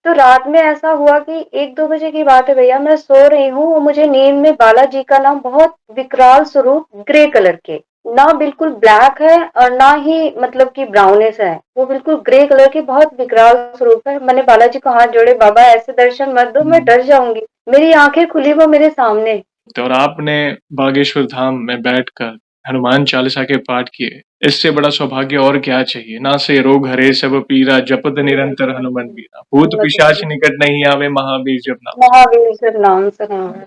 तो रात में ऐसा हुआ कि 1-2 बजे की बात है भैया, मैं सो रही हूँ और मुझे नींद में बालाजी का ना बहुत विकराल स्वरूप ग्रे कलर के, ना बिल्कुल ब्लैक है और ना ही मतलब कि ब्राउनिश है, वो बिल्कुल ग्रे कलर के बहुत विकराल स्वरूप है। मैंने बालाजी को हाथ जोड़े, बाबा ऐसे दर्शन मत दो, मैं डर जाऊंगी। मेरी आंखें खुली, वो मेरे सामने। और आपने बागेश्वर धाम में बैठकर हनुमान चालीसा के पाठ किए, इससे बड़ा सौभाग्य और क्या चाहिए। ना से रोग हरे सब पीरा, जपत निरंतर हनुमान बीरा, भूत पिशाच निकट नहीं आवे, महावीर जब नाम। महावीर सिर नाम सनावै।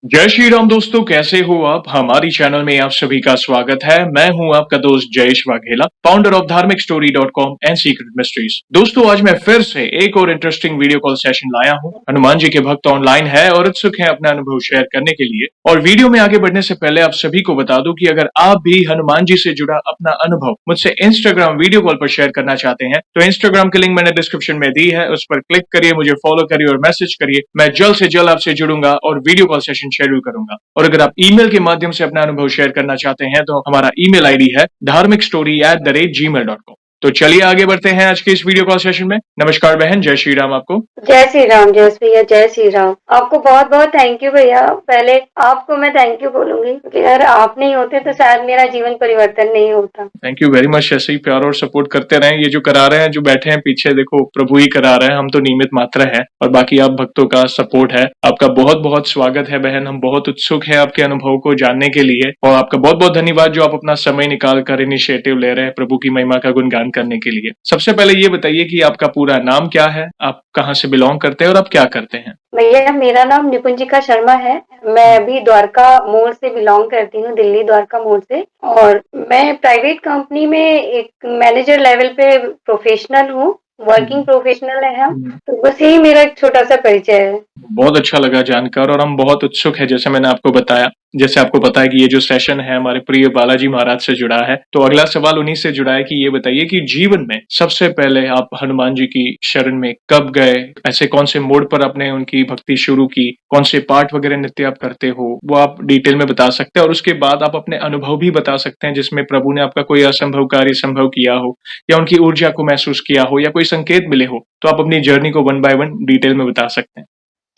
जय श्री राम दोस्तों, कैसे हो आप। हमारी चैनल में आप सभी का स्वागत है। मैं हूं आपका दोस्त जयेश वाघेला, फाउंडर ऑफ धार्मिक story .com and secret mysteries. दोस्तों, आज मैं फिर से एक और इंटरेस्टिंग वीडियो कॉल सेशन लाया हूं। हनुमान जी के भक्त ऑनलाइन है और उत्सुक हैं अपना अनुभव शेयर करने के लिए। और वीडियो में आगे बढ़ने से पहले आप सभी को बता दूं कि अगर आप भी हनुमान जी से जुड़ा अपना अनुभव मुझसे इंस्टाग्राम वीडियो कॉल पर शेयर करना चाहते हैं तो इंस्टाग्राम की लिंक मैंने डिस्क्रिप्शन में दी है, उस पर क्लिक करिए, मुझे फॉलो करिए और मैसेज करिए। मैं जल्द से जल्द आपसे जुड़ूंगा और वीडियो कॉल सेशन शेड्यूल करूंगा। और अगर आप ईमेल के माध्यम से अपना अनुभव शेयर करना चाहते हैं तो हमारा ईमेल आईडी है dharmikstory@gmail.com। तो चलिए आगे बढ़ते हैं आज के इस वीडियो कॉल सेशन में। नमस्कार बहन, जय श्री राम आपको। जय श्री राम जयेश भैया, जय श्री राम। आपको बहुत बहुत थैंक यू भैया। पहले आपको मैं थैंक यू बोलूंगी क्योंकि अगर आप नहीं होते तो शायद मेरा जीवन परिवर्तन नहीं होता। Thank you very much. ऐसे ही प्यार और सपोर्ट करते रहें। ये जो करा रहे हैं, जो बैठे हैं पीछे, देखो प्रभु ही करा रहे हैं, हम तो निमित मात्र है और बाकी आप भक्तों का सपोर्ट है। आपका बहुत बहुत स्वागत है बहन, हम बहुत उत्सुक है आपके अनुभव को जानने के लिए। और आपका बहुत बहुत धन्यवाद जो आप अपना समय निकाल कर इनिशिएटिव ले रहे हैं प्रभु की महिमा का गुणगान करने के लिए। सबसे पहले ये बताइए कि आपका पूरा नाम क्या है, आप कहाँ से बिलोंग करते हैं और आप क्या करते हैं। भैया मेरा नाम निकुंजिका शर्मा है। मैं अभी द्वारका मोड़ से बिलोंग करती हूँ, दिल्ली द्वारका मोड़ से। और मैं प्राइवेट कंपनी में एक मैनेजर लेवल पे प्रोफेशनल हूँ, वर्किंग प्रोफेशनल है हम। तो बस यही मेरा एक छोटा सा परिचय है। बहुत अच्छा लगा जानकर और हम बहुत उत्सुक है, जैसे मैंने आपको बताया, जैसे आपको पता है कि ये जो सेशन है हमारे प्रिय बालाजी महाराज से जुड़ा है। तो अगला सवाल उन्हीं से जुड़ा है कि ये बताइए कि जीवन में सबसे पहले आप हनुमान जी की शरण में कब गए, ऐसे कौन से मोड़ पर आपने उनकी भक्ति शुरू की, कौन से पाठ वगैरह नित्य आप करते हो, वो आप डिटेल में बता सकते हैं। और उसके बाद आप अपने अनुभव भी बता सकते हैं जिसमें प्रभु ने आपका कोई असंभव कार्य संभव किया हो या उनकी ऊर्जा को महसूस किया हो या कोई संकेत मिले हो। तो आप अपनी जर्नी को वन बाय वन डिटेल में बता सकते हैं।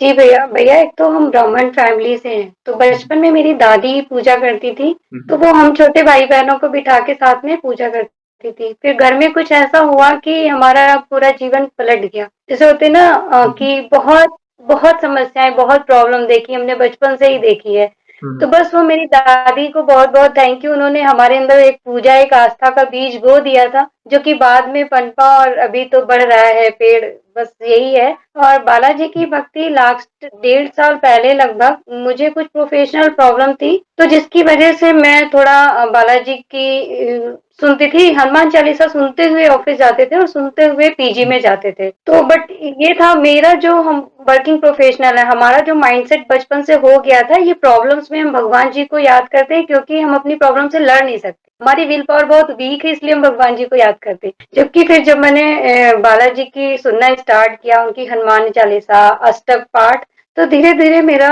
जी भैया, भैया एक तो हम ब्राह्मण फैमिली से हैं, तो बचपन में मेरी दादी पूजा करती थी, तो वो हम छोटे भाई बहनों को बिठा के साथ में पूजा करती थी। फिर घर में कुछ ऐसा हुआ कि हमारा पूरा जीवन पलट गया। जैसे होते ना कि बहुत बहुत समस्याएं, बहुत प्रॉब्लम देखी हमने, बचपन से ही देखी है। तो बस वो मेरी दादी को बहुत बहुत थैंक यू, उन्होंने हमारे अंदर एक पूजा, एक आस्था का बीज बो दिया था, जो कि बाद में पनपा और अभी तो बढ़ रहा है पेड़। बस यही है। और बालाजी की भक्ति लास्ट 1.5 साल पहले लगभग मुझे कुछ प्रोफेशनल प्रॉब्लम थी, तो जिसकी वजह से मैं थोड़ा बालाजी की सुनती थी, हनुमान चालीसा सुनते हुए ऑफिस जाते थे और सुनते हुए पीजी में जाते थे। तो बट ये था मेरा, जो हम वर्किंग प्रोफेशनल है, हमारा जो माइंडसेट बचपन से हो गया था, ये प्रॉब्लम्स में हम भगवान जी को याद करते हैं क्योंकि हम अपनी प्रॉब्लम से लड़ नहीं सकते। हमारी विल पावर बहुत वीक है, इसलिए हम भगवान जी को याद करते हैं। जबकि फिर जब मैंने बालाजी की सुनना स्टार्ट किया, उनकी हनुमान चालीसा, अष्टक पाठ, तो धीरे धीरे मेरा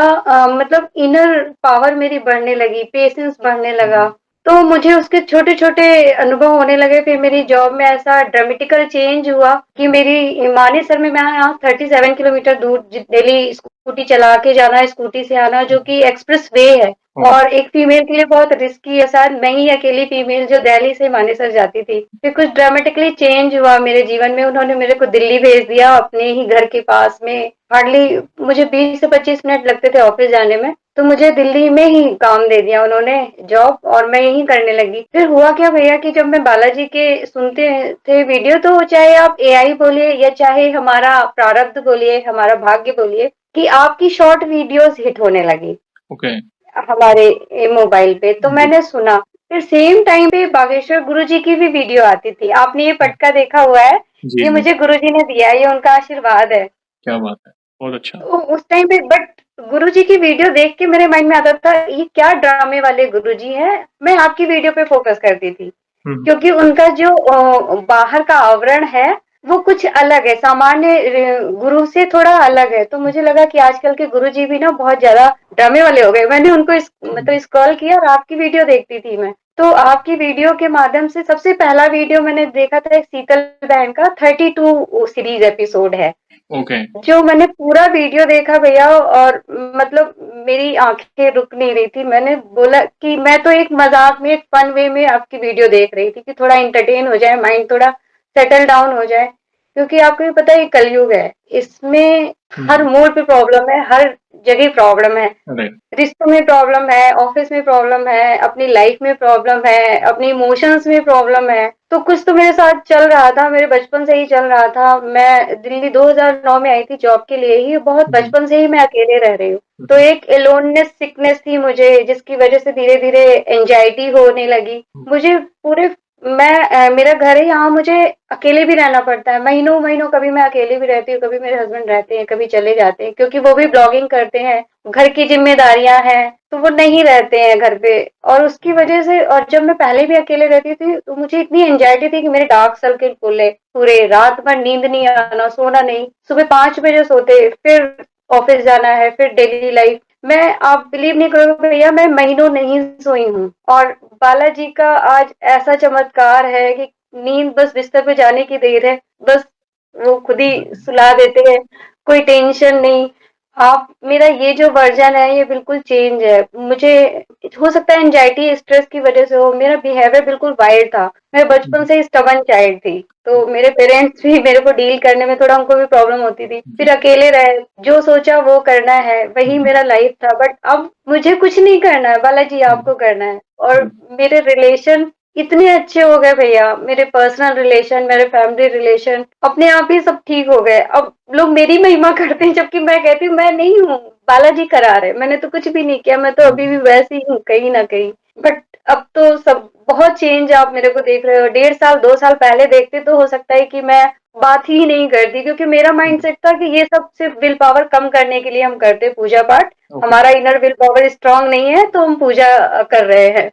मतलब इनर पावर मेरी बढ़ने लगी, पेशेंस बढ़ने लगा। तो मुझे उसके छोटे छोटे अनुभव होने लगे। फिर मेरी जॉब में ऐसा ड्रामेटिकल चेंज हुआ कि मेरी मानेसर में, मैं यहाँ 37 किलोमीटर दूर डेली स्कूटी चला के जाना, स्कूटी से आना, जो कि एक्सप्रेस वे है और एक फीमेल के लिए बहुत रिस्की है। शायद मैं ही अकेली फीमेल जो दिल्ली से मानेसर जाती थी। फिर कुछ ड्रामेटिकली चेंज हुआ मेरे जीवन में, उन्होंने मेरे को दिल्ली भेज दिया, अपने ही घर के पास में। हार्डली मुझे 20 से 25 मिनट लगते थे ऑफिस जाने में, तो मुझे दिल्ली में ही काम दे दिया उन्होंने, जॉब, और मैं यही करने लगी। फिर हुआ क्या भैया कि जब मैं बालाजी के सुनते थे वीडियो, तो चाहे आप एआई बोलिए या चाहे हमारा प्रारब्ध बोलिए, हमारा भाग्य बोलिए, कि आपकी शॉर्ट वीडियोस हिट होने लगी ओके। हमारे मोबाइल पे। तो मैंने सुना, फिर सेम टाइम पे बागेश्वर गुरुजी की भी वीडियो आती थी। आपने ये पटका देखा हुआ है, जी ये जी। मुझे गुरुजी ने दिया, ये उनका आशीर्वाद है। क्या बात है, बहुत अच्छा। तो उस टाइम पे बट गुरुजी की वीडियो देख के मेरे माइंड में आता था, ये क्या ड्रामे वाले गुरुजी हैं। मैं आपकी वीडियो पे फोकस करती थी क्योंकि उनका जो बाहर का आवरण है वो कुछ अलग है, सामान्य गुरु से थोड़ा अलग है। तो मुझे लगा कि आजकल के गुरुजी भी ना बहुत ज्यादा ड्रामे वाले हो गए। मैंने उनको मतलब स्क्रॉल किया और आपकी वीडियो देखती थी मैं। तो आपकी वीडियो के माध्यम से सबसे पहला वीडियो मैंने देखा था एक शीतल बहन का 32 सीरीज एपिसोड है। ओके। जो मैंने पूरा वीडियो देखा भैया और मतलब मेरी आंखें रुक नहीं रही थी। मैंने बोला कि मैं तो एक मजाक में, एक फन वे में आपकी वीडियो देख रही थी कि थोड़ा एंटरटेन हो जाए, माइंड थोड़ा सेटल डाउन हो जाए, क्योंकि आपको भी पता है ये कलयुग है, इसमें हर मोड़ पे प्रॉब्लम है, हर जगह प्रॉब्लम है। राइट। रिश्तों में प्रॉब्लम है, ऑफिस में प्रॉब्लम है, अपनी लाइफ में प्रॉब्लम है, अपनी इमोशंस में प्रॉब्लम है। तो कुछ तो मेरे साथ चल रहा था, मेरे बचपन से ही चल रहा था। मैं दिल्ली 2009 में आई थी जॉब के लिए ही, बहुत बचपन से ही मैं अकेले रह रही हूँ। तो एक एलोननेस सिकनेस थी मुझे, जिसकी वजह से धीरे धीरे एंजाइटी होने लगी मुझे। पूरे मेरा घर है यहाँ, मुझे अकेले भी रहना पड़ता है, महीनों महीनों। कभी मैं अकेले भी रहती हूँ, कभी मेरे हस्बैंड रहते हैं, कभी चले जाते हैं, क्योंकि वो भी ब्लॉगिंग करते हैं, घर की जिम्मेदारियां हैं, तो वो नहीं रहते हैं घर पे। और उसकी वजह से, और जब मैं पहले भी अकेले रहती थी तो मुझे इतनी एंजाइटी थी कि मेरे डार्क सर्किल खुले पूरे, रात भर नींद नहीं आना, सोना नहीं, सुबह 5 बजे सोते, फिर ऑफिस जाना है, फिर डेली लाइफ। मैं, आप बिलीव नहीं करोगे भैया, मैं महीनों नहीं सोई हूँ। और बालाजी का आज ऐसा चमत्कार है कि नींद बस बिस्तर पे जाने की देर है, बस वो खुद ही सुला देते हैं, कोई टेंशन नहीं। आप, मेरा ये जो वर्जन है ये बिल्कुल चेंज है। मुझे हो सकता है एंजाइटी स्ट्रेस की वजह से हो, मेरा बिहेवियर बिल्कुल वाइल्ड था। मैं बचपन से ही स्टबर्न चाइल्ड थी, तो मेरे पेरेंट्स भी मेरे को डील करने में थोड़ा, उनको भी प्रॉब्लम होती थी। फिर अकेले रहे, जो सोचा वो करना है, वही मेरा लाइफ था। बट अब मुझे कुछ नहीं करना है बालाजी, आपको करना है। और मेरे रिलेशन इतने अच्छे हो गए भैया, मेरे पर्सनल रिलेशन, मेरे फैमिली रिलेशन अपने आप ही सब ठीक हो गए। अब लोग मेरी महिमा करते हैं, जबकि मैं कहती हूँ मैं नहीं हूँ, बालाजी करा रहे, मैंने तो कुछ भी नहीं किया, मैं तो अभी भी वैसी ही हूँ कहीं ना कहीं। बट अब तो सब बहुत चेंज आप मेरे को देख रहे हो। 1.5 साल 2 साल पहले देखते तो हो सकता है कि मैं बात ही नहीं करती, क्योंकि मेरा माइंडसेट था कि ये सब सिर्फ विल पावर कम करने के लिए हम करते, पूजा पाठ। हमारा इनर विल पावर स्ट्रांग नहीं है तो हम पूजा कर रहे हैं,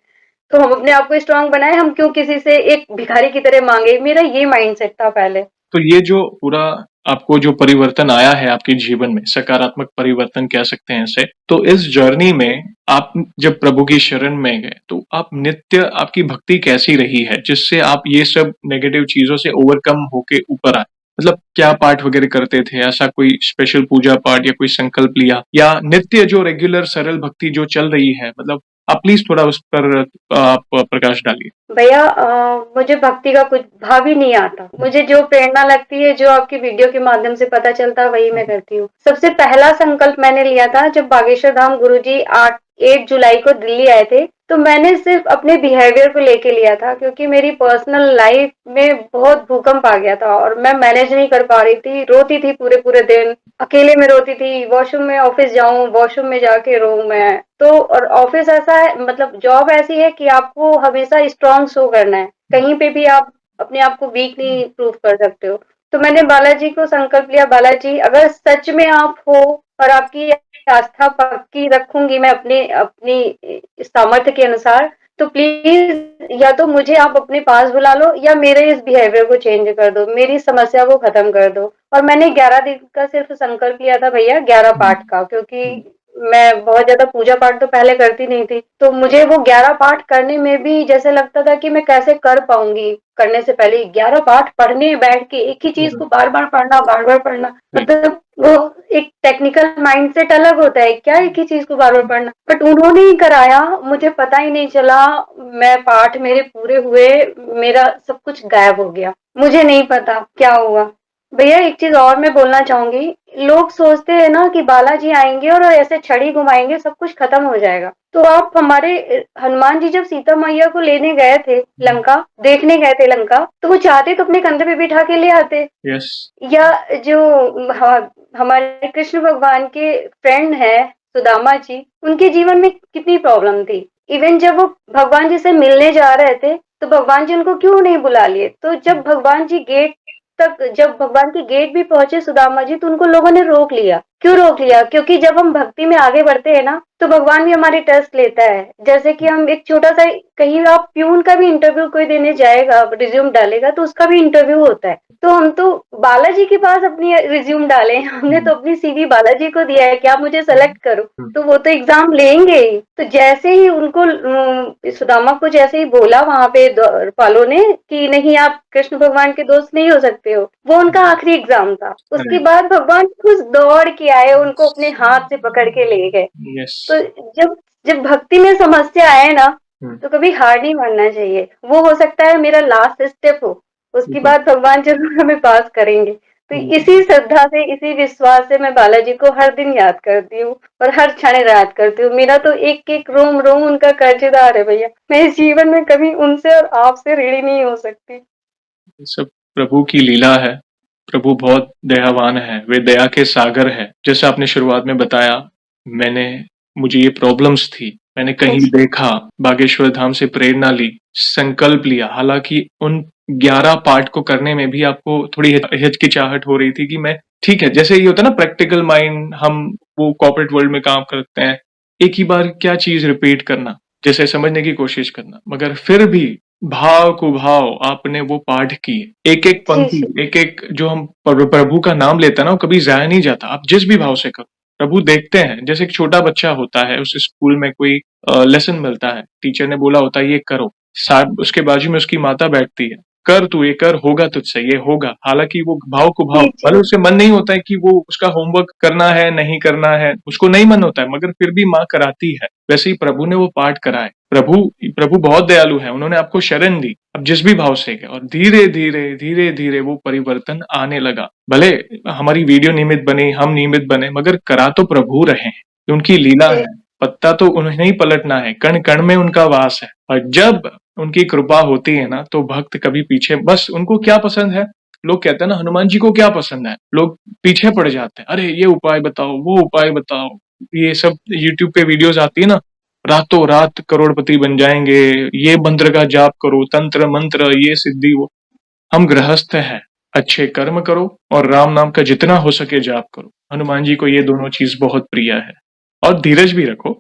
तो हम अपने आप को स्ट्रांग बनाए, हम क्यों किसी से एक भिखारी की तरह मांगे। मेरा ये माइंडसेट था पहले। तो ये जो पूरा आपको जो परिवर्तन आया है आपके जीवन में, सकारात्मक परिवर्तन कह सकते हैं इसे, तो इस जर्नी में आप जब प्रभु की शरण में गए तो आप नित्य आपकी भक्ति कैसी रही है, जिससे आप ये सब नेगेटिव चीजों से ओवरकम होके ऊपर आए? मतलब क्या पाठ वगैरह करते थे, ऐसा कोई स्पेशल पूजा पाठ या कोई संकल्प लिया, या नित्य जो रेगुलर सरल भक्ति जो चल रही है, मतलब आप प्लीज थोड़ा उस पर आप प्रकाश डालिए। भैया मुझे भक्ति का कुछ भाव ही नहीं आता। मुझे जो प्रेरणा लगती है, जो आपकी वीडियो के माध्यम से पता चलता है, वही मैं करती हूँ। सबसे पहला संकल्प मैंने लिया था जब बागेश्वर धाम गुरुजी 8 जुलाई को दिल्ली आए थे, तो मैंने सिर्फ अपने बिहेवियर को लेके लिया था, क्योंकि मेरी पर्सनल लाइफ में बहुत भूकंप आ गया था और मैं मैनेज नहीं कर पा रही थी, रोती थी पूरे पूरे दिन, अकेले में रोती थी, वॉशरूम में, ऑफिस जाऊं वॉशरूम में जाके रो मैं तो। और ऑफिस ऐसा है, मतलब जॉब ऐसी है कि आपको हमेशा स्ट्रांग शो करना है, कहीं पे भी आप अपने आप को वीक नहीं प्रूव कर सकते हो। तो मैंने बालाजी को संकल्प लिया, बालाजी अगर सच में आप हो और आपकी आस्था पक्की रखूंगी मैं अपनी अपनी सामर्थ्य के अनुसार, तो प्लीज या तो मुझे आप अपने पास बुला लो, या मेरे इस बिहेवियर को चेंज कर दो, मेरी समस्या को खत्म कर दो। और मैंने 11 दिन का सिर्फ संकल्प लिया था भैया, 11 पाठ का, क्योंकि मैं बहुत ज्यादा पूजा पाठ तो पहले करती नहीं थी, तो मुझे वो 11 पाठ करने में भी जैसे लगता था कि मैं कैसे कर पाऊंगी। करने से पहले 11 पाठ पढ़ने बैठ के एक ही चीज को बार बार पढ़ना, बार बार पढ़ना, मतलब वो एक टेक्निकल माइंडसेट अलग होता है क्या, एक ही चीज को बार बार पढ़ना। बट उन्होंने ही कराया, मुझे पता ही नहीं चला। मैं पाठ मेरे पूरे हुए, मेरा सब कुछ गायब हो गया, मुझे नहीं पता क्या हुआ। भैया एक चीज और मैं बोलना चाहूंगी, लोग सोचते हैं ना कि बालाजी आएंगे और ऐसे छड़ी घुमाएंगे सब कुछ खत्म हो जाएगा। तो आप हमारे हनुमान जी जब सीता मैया को लेने गए थे लंका, देखने गए थे लंका, तो वो चाहते तो अपने कंधे पे बिठा के ले आते। यस। या जो हमारे कृष्ण भगवान के फ्रेंड है सुदामा जी, उनके जीवन में कितनी प्रॉब्लम थी। इवन जब वो भगवान जी से मिलने जा रहे थे तो भगवान जी उनको क्यों नहीं बुला लिए। तो जब भगवान जी गेट तक, जब भगवान के गेट भी पहुंचे सुदामा जी, तो उनको लोगों ने रोक लिया। क्यों रोक लिया? क्योंकि जब हम भक्ति में आगे बढ़ते हैं ना, तो भगवान भी हमारी टेस्ट लेता है। जैसे कि हम एक छोटा सा, कहीं आप प्यून का भी इंटरव्यू कोई देने जाएगा, रिज्यूम डालेगा, तो उसका भी इंटरव्यू होता है। तो हम तो बालाजी के पास अपनी रिज्यूम डाले हैं, हमने तो अपनी सीवी बालाजी को दिया है कि आप मुझे सेलेक्ट करो, तो वो तो एग्जाम लेंगे ही। तो जैसे ही उनको सुदामा को जैसे ही बोला वहां पे द्वारपालों ने कि नहीं आप कृष्ण भगवान के दोस्त नहीं हो सकते हो, वो उनका आखिरी एग्जाम था। उसके बाद भगवान खुद दौड़ के आए, उनको अपने हाथ से पकड़ के ले गए। तो जब जब भक्ति में समस्या आए ना, तो कभी हार नहीं मानना चाहिए। वो हो सकता है मेरा लास्ट स्टेप हो, उसके बाद भगवान जरूर हमें पास करेंगे। तो इसी श्रद्धा से, इसी विश्वास से मैं बालाजी को हर दिन याद करती हूँ और हर क्षण याद करती हूँ। मेरा तो एक एक रोम रोम उनका कर्जदार है भैया। मैं इस जीवन में कभी उनसे और आपसे ऋणी नहीं हो सकती। सब प्रभु की लीला है। प्रभु बहुत दयावान है, वे दया के सागर है। जैसे आपने शुरुआत में बताया, मुझे ये प्रॉब्लम्स थी, मैंने कहीं देखा, बागेश्वर धाम से प्रेरणा ली, संकल्प लिया। हालांकि उन 11 पार्ट को करने में भी आपको थोड़ी हिचकिचाहट हो रही थी कि मैं ठीक है, जैसे ये होता है ना प्रैक्टिकल माइंड, हम वो कॉर्पोरेट वर्ल्ड में काम करते हैं, एक ही बार क्या चीज रिपीट करना, जैसे समझने की कोशिश करना, मगर फिर भी भाव कुभाव आपने वो पाठ किए। एक एक पंक्ति, एक एक जो हम प्रभु का नाम लेते हैं ना, वो कभी जाया नहीं जाता। आप जिस भी भाव से करो, प्रभु देखते हैं। जैसे एक छोटा बच्चा होता है, उस स्कूल में कोई लेसन मिलता है, टीचर ने बोला होता है ये करो, साथ उसके बाजू में उसकी माता बैठती है, कर तू ये कर, होगा तुझसे ये होगा। हालांकि वो भाव को भाव, मतलब उसे मन नहीं होता है कि वो उसका होमवर्क करना है, नहीं करना है, उसको नहीं मन होता है, मगर फिर भी माँ कराती है। वैसे ही प्रभु ने वो पाठ कराए। प्रभु बहुत दयालु है, उन्होंने आपको शरण दी, अब जिस भी भाव से, और धीरे धीरे धीरे धीरे वो परिवर्तन आने लगा। भले हमारी वीडियो नियमित बने, हम नियमित बने, मगर करा तो प्रभु रहे हैं, उनकी लीला है। पत्ता तो उन्हें ही पलटना है, कण कण में उनका वास है। और जब उनकी कृपा होती है ना, तो भक्त कभी पीछे, बस उनको क्या पसंद है, लोग कहते हैं ना हनुमान जी को क्या पसंद है, लोग पीछे पड़ जाते हैं, अरे ये उपाय बताओ, वो उपाय बताओ। ये सब यूट्यूब पे वीडियोस आती है ना, रातों रात करोड़पति बन जाएंगे, ये मंत्र का जाप करो, तंत्र मंत्र, ये सिद्धि वो। हम गृहस्थ हैं, अच्छे कर्म करो और राम नाम का जितना हो सके जाप करो। हनुमान जी को ये दोनों चीज बहुत प्रिय है। और धीरज भी रखो,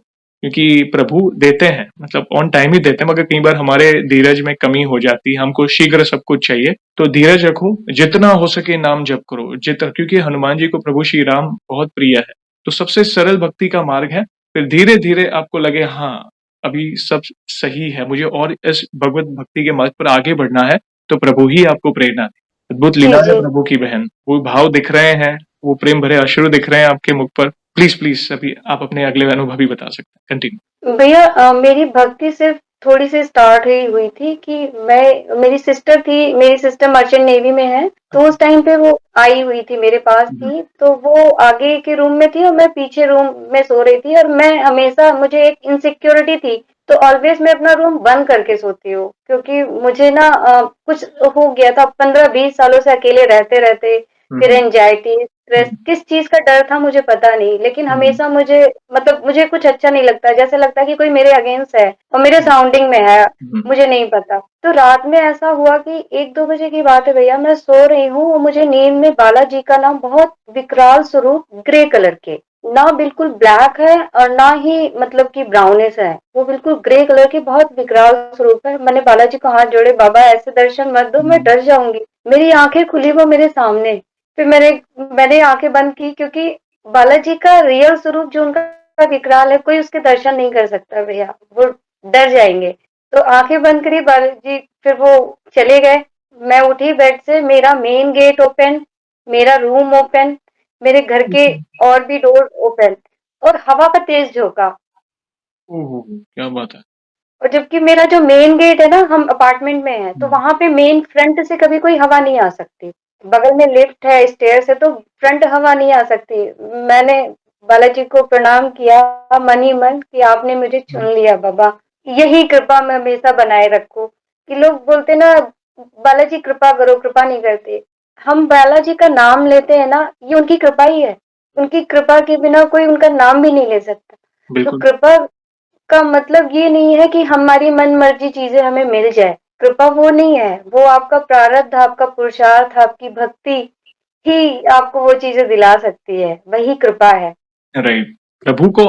क्योंकि प्रभु देते हैं, मतलब ऑन टाइम ही देते हैं, मगर कई बार हमारे धीरज में कमी हो जाती है, हमको शीघ्र सब कुछ चाहिए। तो धीरज रखो, जितना हो सके नाम जप करो, क्योंकि हनुमान जी को प्रभु श्री राम बहुत प्रिय है। तो सबसे सरल भक्ति का मार्ग है। फिर धीरे धीरे आपको लगे हाँ अभी सब सही है, मुझे और इस भगवत भक्ति के मार्ग पर आगे बढ़ना है, तो प्रभु ही आपको प्रेरणा दे। अद्भुत लीला है प्रभु की बहन। वो भाव दिख रहे हैं, वो प्रेम भरे अश्रु दिख रहे हैं आपके मुख पर। प्लीज अभी आप अपने अगले अनुभव भी बता सकते हैं। कंटिन्यू। भैया मेरी भक्ति सिर्फ थोड़ी सी स्टार्ट ही हुई थी कि मेरी सिस्टर मर्चेंट नेवी में है, तो उस टाइम पे वो आई हुई थी, मेरे पास थी। तो वो आगे के रूम में थी और मैं पीछे रूम में सो रही थी, और मैं हमेशा, मुझे एक इनसिक्योरिटी थी, तो ऑलवेज मैं अपना रूम बंद करके सोती हूँ, क्योंकि मुझे ना कुछ हो गया था 15-20 सालों से अकेले रहते रहते। फिर एंजाइटी, स्ट्रेस, किस चीज का डर था मुझे पता नहीं, लेकिन हमेशा मुझे कुछ अच्छा नहीं लगता, जैसे लगता है कि कोई मेरे अगेंस्ट है और मेरे सराउंडिंग में है, मुझे नहीं पता। तो रात में ऐसा हुआ कि 1-2 बजे की बात है भैया, मैं सो रही हूँ और मुझे नींद में बालाजी का नाम, बहुत विकराल स्वरूप, ग्रे कलर के, ना बिल्कुल ब्लैक है और ना ही मतलब कि ब्राउनिश है, वो बिल्कुल ग्रे कलर के बहुत विकराल स्वरूप है। मैंने बालाजी को हाथ जोड़े, बाबा ऐसे दर्शन मत दो, मैं डर जाऊंगी। मेरी आंखें खुली, वो मेरे सामने। फिर मैंने आंखें बंद की, क्योंकि बालाजी का रियल स्वरूप जो उनका विकराल है, कोई उसके दर्शन नहीं कर सकता भैया, वो डर जाएंगे। तो आंखें बंद करी बालाजी, फिर वो चले गए। मैं उठी बेड से, मेरा मेन गेट ओपन, मेरा रूम ओपन, मेरे घर के और भी डोर ओपन, और हवा का तेज झोंका। ओहो, क्या बात है। और जबकि मेरा जो मेन गेट है ना, हम अपार्टमेंट में है, तो वहां पे मेन फ्रंट से कभी कोई हवा नहीं आ सकती, बगल में लिफ्ट है, स्टेयर से, तो फ्रंट हवा नहीं आ सकती। मैंने बालाजी को प्रणाम किया मन ही मन कि आपने मुझे चुन लिया बाबा, यही कृपा मैं हमेशा बनाए रखूं। कि लोग बोलते ना बालाजी कृपा करो, कृपा नहीं करते। हम बालाजी का नाम लेते हैं ना, ये उनकी कृपा ही है। उनकी कृपा के बिना कोई उनका नाम भी नहीं ले सकता। तो कृपा का मतलब ये नहीं है कि हमारी मन मर्जी चीजें हमें मिल जाए। कृपा वो नहीं है, वो आपका प्रारब्ध, आपका पुरुषार्थ, आपकी भक्ति ही आपको वो चीजें दिला सकती है, वही कृपा है। राइट। प्रभु को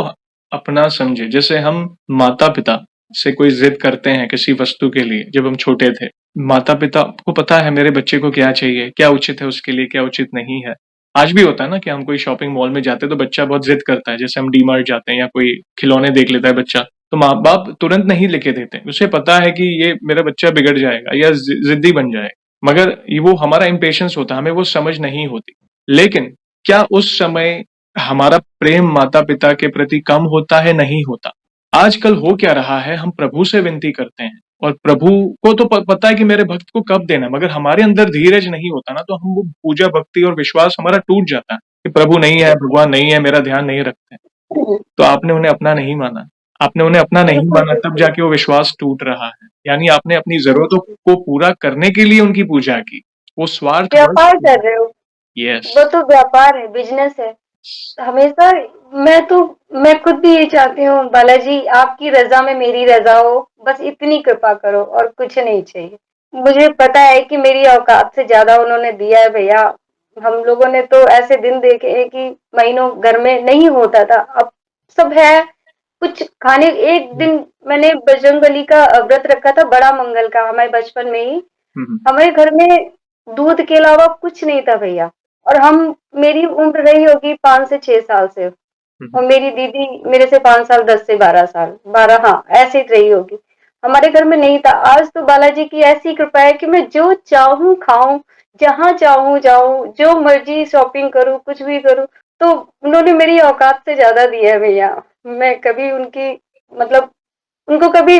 अपना समझे। जैसे हम माता पिता से कोई जिद करते हैं किसी वस्तु के लिए, जब हम छोटे थे, माता-पिता को पता है मेरे बच्चे को क्या चाहिए, क्या उचित है उसके लिए, क्या उचित नहीं है। आज भी होता है ना कि हम कोई शॉपिंग मॉल में जाते हैं तो बच्चा बहुत ज़िद करता है, जैसे हम डी-मार्ट जाते हैं या कोई खिलौने देख लेता है बच्चा, तो माँ-बाप तुरंत नहीं लेके देते। उसे पता है कि ये मेरा बच्चा बिगड़ जाएगा या ज़िद्दी बन जाएगा। मगर ये वो हमारा इम्पेशंस होता है, हमें वो समझ नहीं होती। लेकिन क्या उस समय हमारा प्रेम माता-पिता के प्रति कम होता है? नहीं होता। आजकल हो क्या रहा है, हम प्रभु से विनती करते हैं और प्रभु को तो पता है कि मेरे भक्त को कब देना है, मगर हमारे अंदर धीरज नहीं होता ना, तो हम वो पूजा भक्ति और विश्वास हमारा टूट जाता है कि प्रभु नहीं है, भगवान नहीं है, मेरा ध्यान नहीं रखते। तो आपने उन्हें अपना नहीं माना। आपने उन्हें अपना नहीं बिल्कुल, माना, तब बिल्कुल। जाके वो विश्वास टूट रहा है। यानी आपने अपनी ज़रूरतों को पूरा करने के लिए उनकी पूजा की। वो स्वार्थवश व्यापार कर रहे हो, यस। वो तो व्यापार है, बिज़नेस है। हमेशा मैं तो मैं खुद भी ये चाहती हूँ बालाजी आपकी रज़ा में मेरी रज़ा हो, बस इतनी कृपा करो और कुछ नहीं चाहिए। मुझे पता है कि मेरी औकात से ज़्यादा उन्होंने दिया है भैया। हम लोगों ने तो ऐसे दिन देखे हैं कि महीनों घर में नहीं होता था, अब सब है। कुछ खाने एक हुँ, दिन मैंने बजरंगबली का व्रत रखा था बड़ा मंगल का हमारे बचपन में ही। हुँ, हुँ, हमारे घर में दूध के अलावा कुछ नहीं था भैया। और हम मेरी उम्र रही होगी 5 से 6 साल से हुँ, और हुँ, मेरी दीदी मेरे से 5 साल 10 से 12 साल 12 हाँ ऐसे ही रही होगी। हमारे घर में नहीं था। आज तो बालाजी की ऐसी कृपा है कि मैं जो चाहूं खाऊं, जहां चाहूं जाऊं, जो मर्जी शॉपिंग करूं, कुछ भी करूं। तो उन्होंने मेरी औकात से ज्यादा दिया है भैया। मैं कभी उनकी मतलब उनको कभी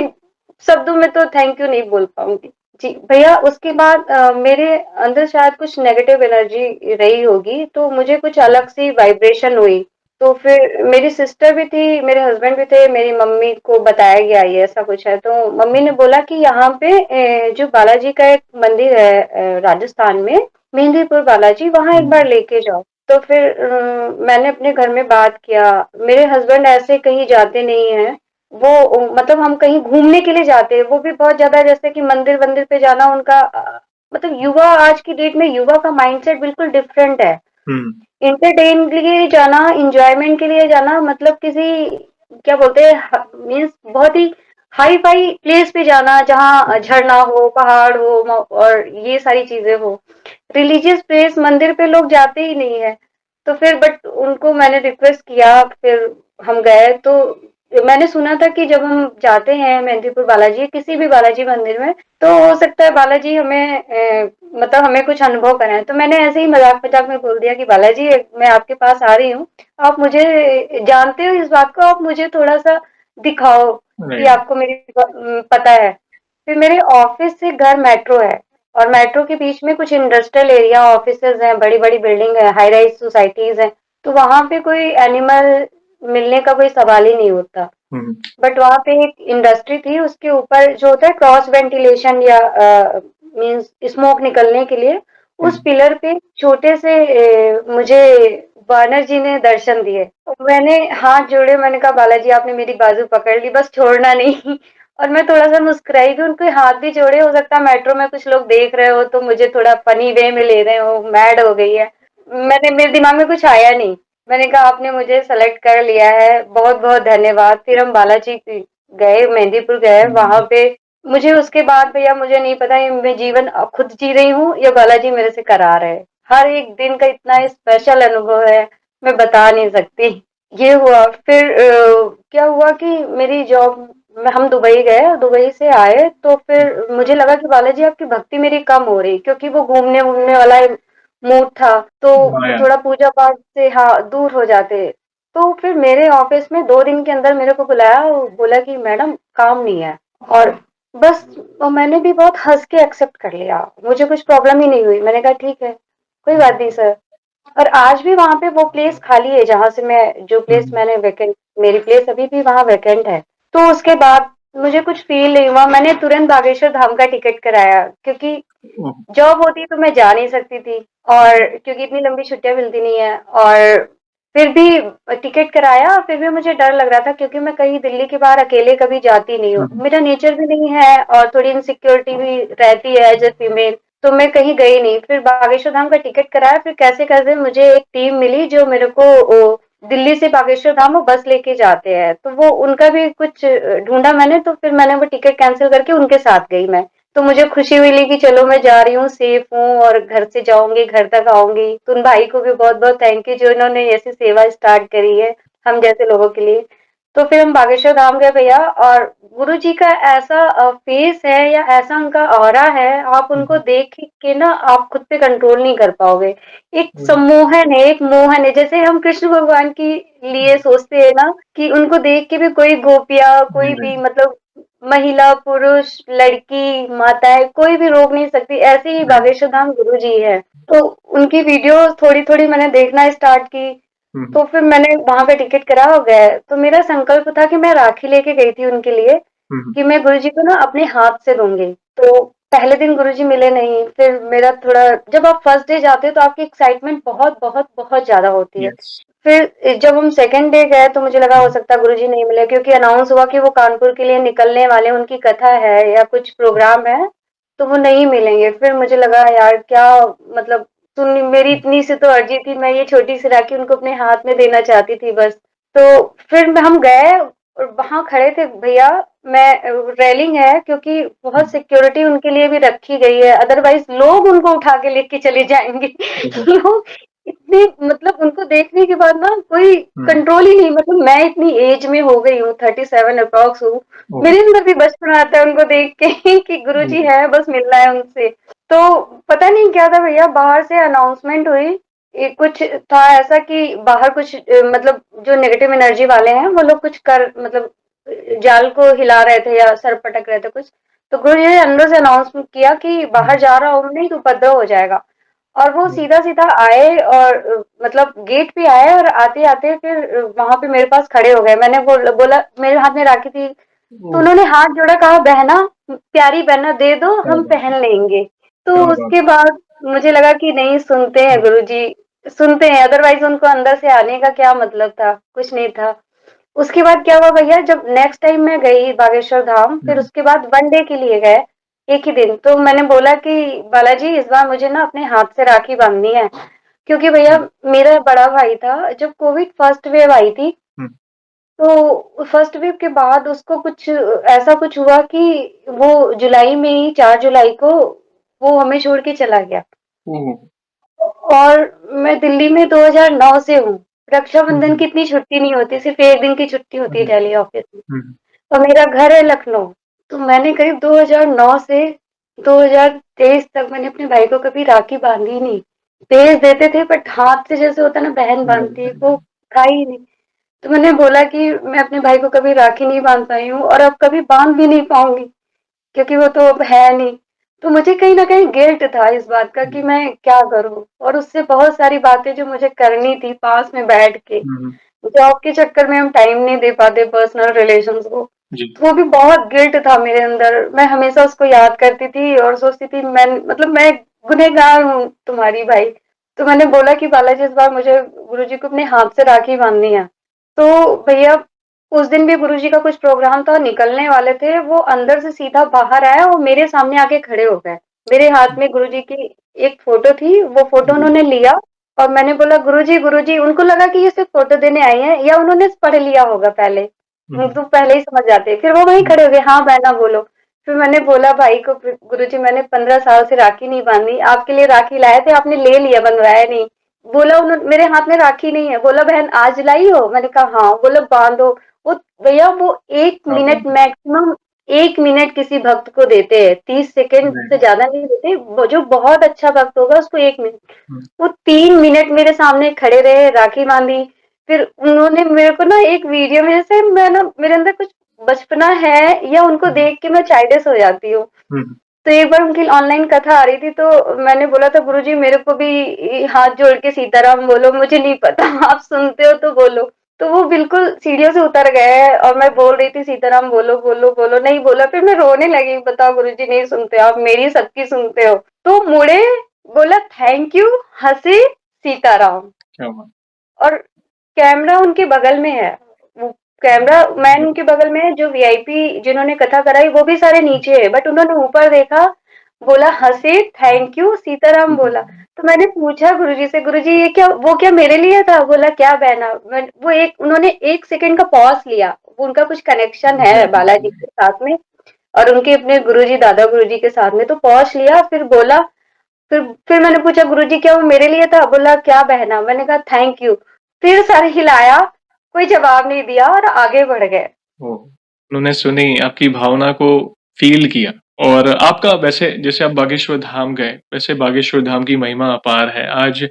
शब्दों में तो थैंक यू नहीं बोल पाऊंगी। जी भैया उसके बाद मेरे अंदर शायद कुछ नेगेटिव एनर्जी रही होगी तो मुझे कुछ अलग सी वाइब्रेशन हुई। तो फिर मेरी सिस्टर भी थी, मेरे हस्बैंड भी थे, मेरी मम्मी को बताया गया ये ऐसा कुछ है तो मम्मी ने बोला कि यहाँ पे जो बालाजी का एक मंदिर है राजस्थान में, मेहंदीपुर बालाजी, वहां एक बार हुँ, लेके जाओ। तो फिर मैंने अपने घर में बात किया। मेरे हस्बैंड ऐसे कहीं जाते नहीं है। वो मतलब हम कहीं घूमने के लिए जाते हैं, वो भी बहुत ज़्यादा जैसे कि मंदिर वंदिर पे जाना उनका मतलब युवा आज की डेट में युवा का माइंडसेट बिल्कुल डिफरेंट है। हुँ, एंटरटेन के लिए जाना, एंजॉयमेंट के लिए जाना मतलब किसी क्या बोलते हैं मीन्स बहुत ही हाई फाई प्लेस पे जाना जहाँ झरना हो, पहाड़ हो और ये सारी चीजें हो। रिलीजियस प्लेस मंदिर पे लोग जाते ही नहीं है। तो फिर बट उनको मैंने रिक्वेस्ट किया, फिर हम गए तो मैंने सुना था कि जब हम जाते हैं मेहंदीपुर बालाजी किसी भी बालाजी मंदिर में तो हो सकता है बालाजी हमें मतलब हमें कुछ अनुभव कराएं। तो मैंने ऐसे ही मजाक मजाक में बोल दिया कि बालाजी मैं आपके पास आ रही हूँ, आप मुझे जानते हो इस बात को, आप मुझे थोड़ा सा दिखाओ कि राइट। आपको मेरी पता है। फिर मेरे ऑफिस से घर मेट्रो है और मेट्रो के बीच में कुछ इंडस्ट्रियल एरिया ऑफिसेज हैं, बड़ी बड़ी बिल्डिंग है, हाई राइज सोसाइटीज हैं। तो वहां पे कोई एनिमल मिलने का कोई सवाल ही नहीं होता। हुँ, हुँ, बट वहां पे एक इंडस्ट्री थी, उसके ऊपर जो होता है क्रॉस वेंटिलेशन या मींस स्मोक निकलने के लिए, हुँ, उस पिलर पे छोटे से मुझे वानर जी ने दर्शन दिए। मैंने हाथ जोड़े, मैंने कहा बालाजी आपने मेरी बाजू पकड़ ली, बस छोड़ना नहीं। और मैं थोड़ा सा मुस्कुराई भी, उनके हाथ भी जोड़े। हो सकता है मेट्रो में कुछ लोग देख रहे हो तो मुझे थोड़ा फनी वे में ले रहे हो, मैड हो गई है। मेरे दिमाग में कुछ आया नहीं। मैंने कहा आपने मुझे सेलेक्ट कर लिया है, बहुत बहुत धन्यवाद। फिर हम बालाजी गए, मेहंदीपुर गए। वहां हुँ, पे मुझे उसके बाद भैया मुझे नहीं पता ये मैं जीवन अब खुद जी रही हूँ या बालाजी मेरे से करा रहे हैं। हर एक दिन का इतना स्पेशल अनुभव है, मैं बता नहीं सकती। ये हुआ फिर क्या हुआ कि मेरी जॉब हम दुबई गए, दुबई से आए तो फिर मुझे लगा कि बालाजी आपकी भक्ति मेरी कम हो रही, क्योंकि वो घूमने घूमने वाला मूड था तो माया। थोड़ा पूजा पाठ से हाँ दूर हो जाते। तो फिर मेरे ऑफिस में 2 दिन के अंदर मेरे को बुलाया और बोला कि मैडम काम नहीं है। और बस मैंने भी बहुत हंस के एक्सेप्ट कर लिया, मुझे कुछ प्रॉब्लम ही नहीं हुई। मैंने कहा ठीक है, कोई बात नहीं सर। और आज भी वहां पे वो प्लेस खाली है जहां से मैं जो हुँ, प्लेस मैंने वैकेंट, मेरी प्लेस अभी भी वहां वैकेंट है। तो उसके बाद मुझे कुछ फील नहीं हुआ, मैंने तुरंत बागेश्वर धाम का टिकट कराया क्योंकि ओह! जॉब होती तो मैं जा नहीं सकती थी और क्योंकि इतनी लंबी छुट्टियां मिलती नहीं है। और फिर भी टिकट कराया, फिर भी मुझे डर लग रहा था क्योंकि मैं कहीं दिल्ली के बाहर अकेले कभी जाती नहीं हूँ, हुँ, हुँ, मेरा नेचर भी नहीं है और थोड़ी इनसिक्योरिटी भी रहती है एज ए फीमेल। तो मैं कहीं गई नहीं। फिर बागेश्वर धाम का टिकट कराया, फिर कैसे कैसे मुझे एक टीम मिली जो मेरे को दिल्ली से बागेश्वर धाम वो बस लेके जाते हैं, तो वो उनका भी कुछ ढूंढा मैंने, तो फिर मैंने वो टिकट कैंसिल करके उनके साथ गई मैं। तो मुझे खुशी मिली कि चलो मैं जा रही हूँ, सेफ हूँ और घर से जाऊँगी, घर तक आऊँगी। तो उन भाई को भी बहुत-बहुत थैंक यू जो इन्होंने ऐसी सेवा स्टार्ट करी है, हम जैसे लोगों के लिए। तो फिर हम बागेश्वर धाम गए भैया और गुरुजी का ऐसा फेस है या ऐसा उनका ऑरा है, आप उनको हम्म, देख के ना आप खुद पे कंट्रोल नहीं कर पाओगे। एक हम्म, सम्मोहन है, एक मोहन है, जैसे हम कृष्ण भगवान की लिए सोचते हैं ना कि उनको देख के भी कोई गोपियाँ, जी कोई भी जी मतलब महिला, पुरुष, लड़की, माताएँ कोई भी रोक नहीं सकती, ऐसे ही जी, बागेश्वर धाम गुरुजी है। तो उनकी वीडियो थोड़ी-थोड़ी मैंने देखना स्टार्ट की, हम्म, तो फिर मैंने वहाँ पे टिकट करा और गए। तो मेरा संकल्प था कि मैं राखी लेके गई थी उनके लिए, हम्म, कि मैं गुरुजी को ना अपने हाथ से दूँगी। तो पहले दिन गुरुजी मिले नहीं, फिर मेरा थोड़ा जब आप फर्स्ट डे जाते हो तो आपकी एक्साइटमेंट बहुत, बहुत, बहुत ज़्यादा होती है। यस, फिर जब हम सेकंड डे गए तो मुझे लगा हो हम्म, सकता है गुरुजी नहीं मिले क्योंकि अनाउंस हुआ कि वो कानपुर के लिए निकलने वाले हैं, उनकी कथा है या कुछ प्रोग्राम है, तो वो नहीं मिलेंगे। फिर मुझे लगा यार क्या मतलब सुन मेरी इतनी सी तो अर्जी थी, मैं ये छोटी सी राखी उनको अपने हाथ में देना चाहती थी बस। तो फिर हम गए और वहाँ खड़े थे भैया, मैं रेलिंग है क्योंकि बहुत हम्म, सिक्योरिटी उनके लिए भी रखी गई है, अदरवाइज लोग उनको उठा के लेके चले जाएंगे। ओहो, लोग इतने मतलब उनको देखने के बाद ना कोई हम्म, कंट्रोल ही नहीं, मतलब मैं इतनी एज में हो गई हूँ, 37 अप्रॉक्स हूँ, ओहो, मेरे अंदर भी बचपन आता है उनको देख के कि गुरुजी ओहो, है बस मिलना है उनसे। तो पता नहीं क्या था भैया, बाहर से अनाउंसमेंट हुई, ये कुछ था ऐसा कि बाहर कुछ मतलब जो नेगेटिव एनर्जी वाले हैं वो लोग कुछ कर मतलब जाल को हिला रहे थे या सर पटक रहे थे कुछ। तो गुरुजी ने अंदर से अनाउंसमेंट किया कि बाहर हम्म, जा रहा हूँ नहीं तो उपद्रव हो जाएगा। और वो हम्म, सीधा-सीधा आए और मतलब गेट पे आए और आते-आते फिर वहाँ पे मेरे पास खड़े हो गए। मैंने बोला मेरे हाथ में राखी थी, तो ओह, उन्होंने हाथ जोड़ा, कहा बहना, प्यारी बहना दे दो क्या हम बात है, पहन लेंगे। तो क्या बात उसके बाद मुझे लगा कि नहीं सुनते है, हैं गुरुजी, सुनते हैं, अदरवाइज़ उनको अंदर से आने का क्या मतलब था? कुछ नहीं था। उसके बाद क्या हुआ भैया, जब नेक्स्ट टाइम मैं गई बागेश्वर धाम, फिर हम्म, उसके बाद 1 डे के लिए गए, एक ही दिन। तो मैंने बोला कि बालाजी इस बार मुझे ना अपने हाथ से राखी बाँधनी है, क्योंकि भैया हम्म, मेरा बड़ा भाई था, जब कोविड फर्स्ट वेव आई थी, हम्म, तो फर्स्ट वेव के बाद उसको कुछ ऐसा कुछ हुआ कि वो जुलाई में ही 4 जुलाई को वो हमें छोड़ के चला गया। ओहो, और मैं दिल्ली में 2009 से हूँ। रक्षाबंधन हम्म, की इतनी छुट्टी नहीं होती, सिर्फ़ 1 दिन की छुट्टी होती है अरे, डेली ऑफ़िस में। हम्म, और मेरा घर है लखनऊ। तो मैंने करीब 2009 से 2023 तक मैंने अपने भाई को कभी राखी बाँधी नहीं। भेज देते थे बट हाथ से जैसे होता है ना बहन नहीं, बाँधती है, नहीं, वो नहीं, था ही नहीं। तो मैंने बोला कि मैं अपने भाई को कभी राखी नहीं बाँध पाई हूँ और अब कभी बाँध भी नहीं पाऊँगी, क्योंकि वो तो अब है नहीं। तो मुझे कहीं न कहीं गिल्ट था इस बात का कि हम्म, मैं क्या करूँ? और उससे बहुत सारी बातें जो मुझे करनी थी पास में बैठ के, हम्म, जॉब के चक्कर में हम टाइम नहीं दे पाते पर्सनल रिलेशंस को। जी, तो वो भी बहुत गिल्ट था मेरे अंदर। मैं हमेशा उसको याद करती थी और सोचती थी मैं गुनहगार हूँ तुम्हारी भाई। तो मैंने बोला कि बालाजी इस बार मुझे गुरुजी को अपने हाथ से राखी बाँधनी है। तो भैया उस दिन भी गुरुजी का कुछ प्रोग्राम था, निकलने वाले थे, वो अंदर से सीधा बाहर आए और मेरे सामने आके खड़े हो गए। मेरे हाथ में गुरुजी की एक फ़ोटो थी, वो फ़ोटो जी, उन्होंने लिया और मैंने बोला गुरुजी, गुरुजी, उनको लगा कि ये सिर्फ़ फ़ोटो देने आई हैं या उन्होंने पढ़ लिया होगा पहले। हम्म, तो पहले ही समझ जाते हैं। फिर वो वहीं हम्म, खड़े हो गए, हाँ बहना बोलो। फिर मैंने बोला भाई को, गुरुजी मैंने 15 साल से राखी नहीं बांधी, आपके लिए राखी लाए थे, आपने ले लिया, बनवाया नहीं। बोला उन्होंने मेरे हाथ में राखी नहीं है। बोला बहन आज लाई हो? मैंने कहा हाँ। बोला बांधो। वो भैया वो 1 क्या मिनट बात है, मैक्सिमम, 1 मिनट किसी भक्त को देते हैं, 30 सेकंड से नहीं, ज्यादा नहीं देते। वो जो बहुत अच्छा भक्त होगा उसको 1 मिनट। हम्म, वो 3 मिनट मेरे सामने खड़े रहे, राखी बांधी। फिर उन्होंने मेरे को ना एक वीडियो में, जैसे मैं ना मेरे अंदर कुछ बचपना है या उनको हम्म, देख के मैं चाइल्डिश हो जाती हूँ। हम्म, तो एक बार उनकी ऑनलाइन कथा आ रही थी तो मैंने बोला था गुरुजी मेरे को भी हाथ जोड़ के सीताराम बोलो, मुझे नहीं पता, आप सुनते हो तो बोलो। तो वो बिल्कुल सीढ़ियों से उतर गए और मैं बोल रही थी सीताराम बोलो बोलो बोलो, नहीं बोला। फिर मैं रोने लगी, बताओ गुरुजी नहीं सुनते आप मेरी, सबकी सुनते हो। तो मुड़े, बोला थैंक यू, हंसे, सीताराम। क्या बात, और कैमरा उनके बगल में है, वो कैमरा मैन जी, उनके बगल में है, जो वीआईपी जिन्होंने कथा कराई वो भी सारे नीचे है, बट उन्होंने ऊपर देखा, बोला हंसे, थैंक यू, सीताराम ठीक है, बोला। तो मैंने पूछा गुरुजी से, गुरुजी ये क्या, वो क्या मेरे लिए था? बोला क्या बहना, वो एक उन्होंने 1 सेकंड का पॉज लिया, वो उनका कुछ कनेक्शन है डेफिनेटली, बालाजी के साथ में। और उनके अपने गुरुजी, दादा गुरुजी के साथ में। तो पहुँच लिया, फिर बोला, फिर मैंने पूछा, गुरुजी क्या वो मेरे लिए था? बोला, क्या बहना? मैंने कहा थैंक यू। फिर सर हिलाया, कोई जवाब नहीं दिया और आगे बढ़ गए। ओह! उन्होंने सुनी, आपकी भावना को फ़ील किया। और आपका वैसे जैसे आप बागेश्वर धाम गए, वैसे बागेश्वर धाम की महिमा अपार है। आज